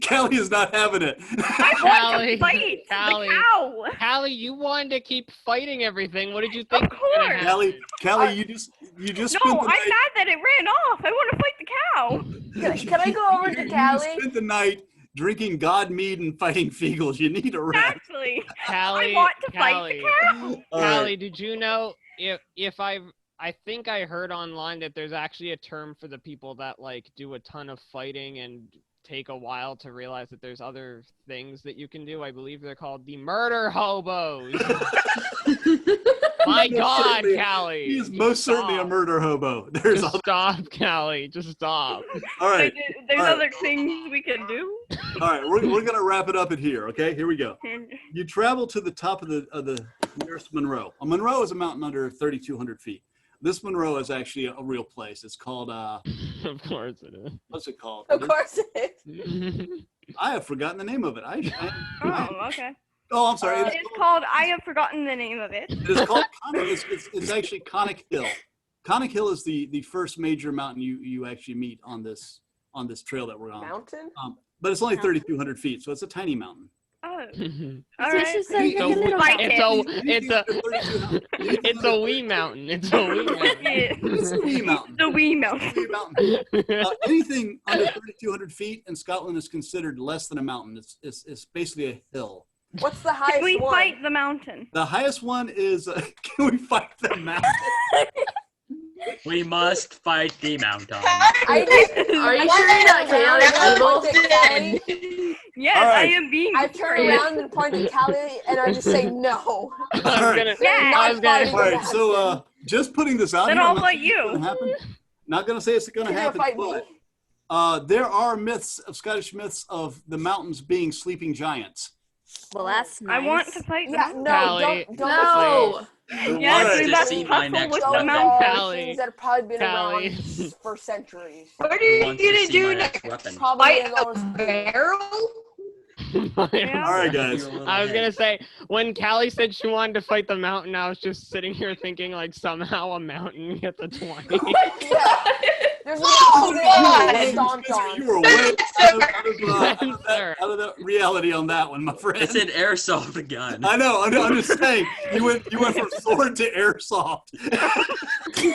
Callie is not having it. I want Callie, to fight Callie. the cow. Callie, you wanted to keep fighting everything. What did you think? Of was gonna course. happen? Callie, you just No, spent the I'm night. mad that it ran off. I want to fight the cow. Can I go over to You Callie? spent the night drinking god mead and fighting Feagles. You need a rest. Exactly. Callie, I want to fight Callie, the cow. All right. Callie, did you know if I think I heard online that there's actually a term for the people that do a ton of fighting and take a while to realize that there's other things that you can do. I believe they're called the murder hobos. My God, Callie. He is just most certainly a stop. murder hobo. There's Just stop, Callie. Just stop. all right, There's all right. other things we can do. all right. We're gonna wrap it up at here. Okay, here we go. You travel to the top of the nearest Monroe. A Monroe is a mountain under 3,200 feet. This Monroe is actually a real place. It's called Of course it is. what's it called? Of course it is. I have forgotten the name of it. Oh, okay. I'm sorry. It is called. I have forgotten the name of it. It is called it's actually Conic Hill. Conic Hill is the first major mountain you actually meet on this trail that we're on. Mountain? But it's only 3,200 feet, so it's a tiny mountain. Oh. All It's right. just like a So little Fight mountain. it's a wee mountain. It's a wee mountain. It's a wee mountain. The wee It's mountain. a wee mountain. Anything under 3,200 feet in Scotland is considered less than a mountain. It's basically a hill. What's the highest Can we one? fight the mountain? The highest one is can we fight the mountain? We must fight the mountain. I just, Are you I sure you're not turn chaotic around and evil? point at Callie. Yes, All I right. am being I turn curious. around and point at Callie, and I just say no. I was gonna. Yeah. I was gonna. Not All right, so just putting this out Then here. I'll I'm not fight saying it's you. gonna happen. Not gonna say it's gonna You're gonna happen, fight me. but there are myths of Scottish myths of the mountains being sleeping giants. Well, that's nice. I want to fight the Yeah, mountain. no, Callie. don't. No. Yes, Alright. we must See my tussle next with Those the weapon. mountain. are Callie. things that have probably been Callie. around for centuries. What are Who you wants to gonna see do my next? next weapon? Probably Fight in a those. barrel? Yeah. All right, guys. I was gonna say when Callie said she wanted to fight the mountain, I was just sitting here thinking like somehow a mountain hit the 20. Yeah. There's Oh, no God. stomped on. You were way out of the reality on that one, my friend. It's an airsoft gun. I know. I'm just saying. You went from sword to airsoft.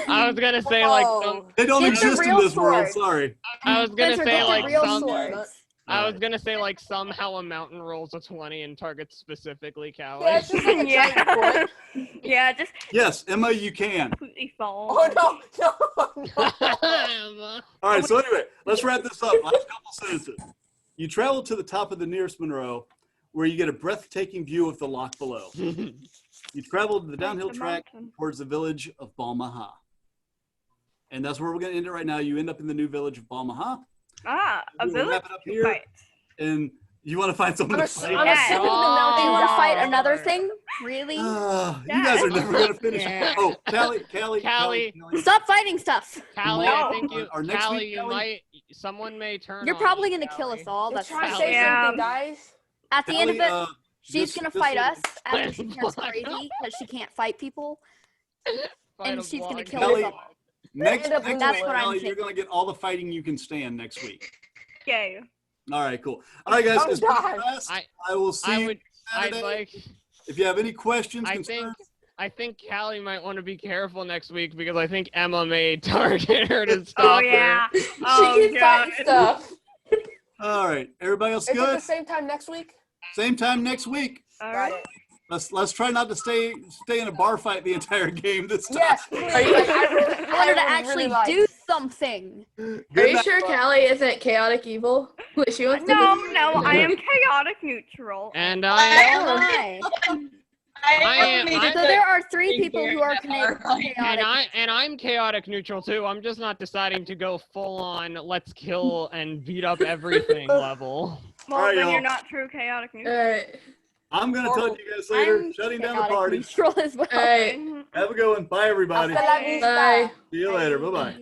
I was gonna say like some. Whoa. They don't It's a exist in real this world. sword. Sorry. I was gonna Spencer, say get like the real some. swords. I was gonna say like somehow a mountain rolls a 20 and targets specifically Callie. Yeah, it's just like a giant Yeah. foot. Yeah, just Yes, Emma, you can. completely fall. Oh no. All right. So anyway, let's wrap this up. Last couple sentences. You travel to the top of the nearest Monroe, where you get a breathtaking view of the loch below. You travel to the downhill The track mountain. towards the village of Balmaha. And that's where we're going to end it right now. You end up in the new village of Balmaha. Ah, a We're gonna village wrap it up here. fight. And you want to find someone I'm to a, fight? I'm Yeah. assuming the Oh. mountain You want to died. fight another thing? Really? You guys are never going to finish. Yeah. Oh, Callie. Stop fighting stuff. Callie, Tomorrow- I think you. or next Callie, week, you Callie? might. Someone may turn. You're on probably you, gonna kill us Callie. all. You're That's trying to fine. say Yeah. something, guys. At the end of it, she's this- gonna this fight will- us after she turns What? crazy because she can't fight people, Fight and a she's gonna vlog. kill Kelly, us all. Next End up week, That's what I'm Callie, you're thinking. going to get all the fighting you can stand next week. Yay. All right, cool. All right, guys. Oh, It's been a God. blast. I- I will see I you would. I'd Saturday. like. If you have any questions, I concerns, think Callie might want to be careful next week because I think Emma may target her to Oh stop yeah. her. Oh She can god. fight stuff. all right. Everybody else Is it the good? same time next week? Same time next week. All Got right. it. Let's try not to stay in a bar fight the entire game this time. Yes, please. Are you- Like, I want her to would actually really like- do something. Good Are you night. sure Callie isn't chaotic evil? What she wants to No, be? no, I am chaotic neutral. And So I. am I. I So there are 3 people who are And chaotic. I'm chaotic neutral too. I'm just not deciding to go full on let's kill and beat up everything level. Well, All right, then y'all. you're not true chaotic neutral. Alright. I'm going to talk to you guys later. I'm Shutting down the chaotic party. neutral as well. Alright. Mhm. Have a good one. Bye, everybody. Hasta la vista. Bye. See you later. Bye-bye.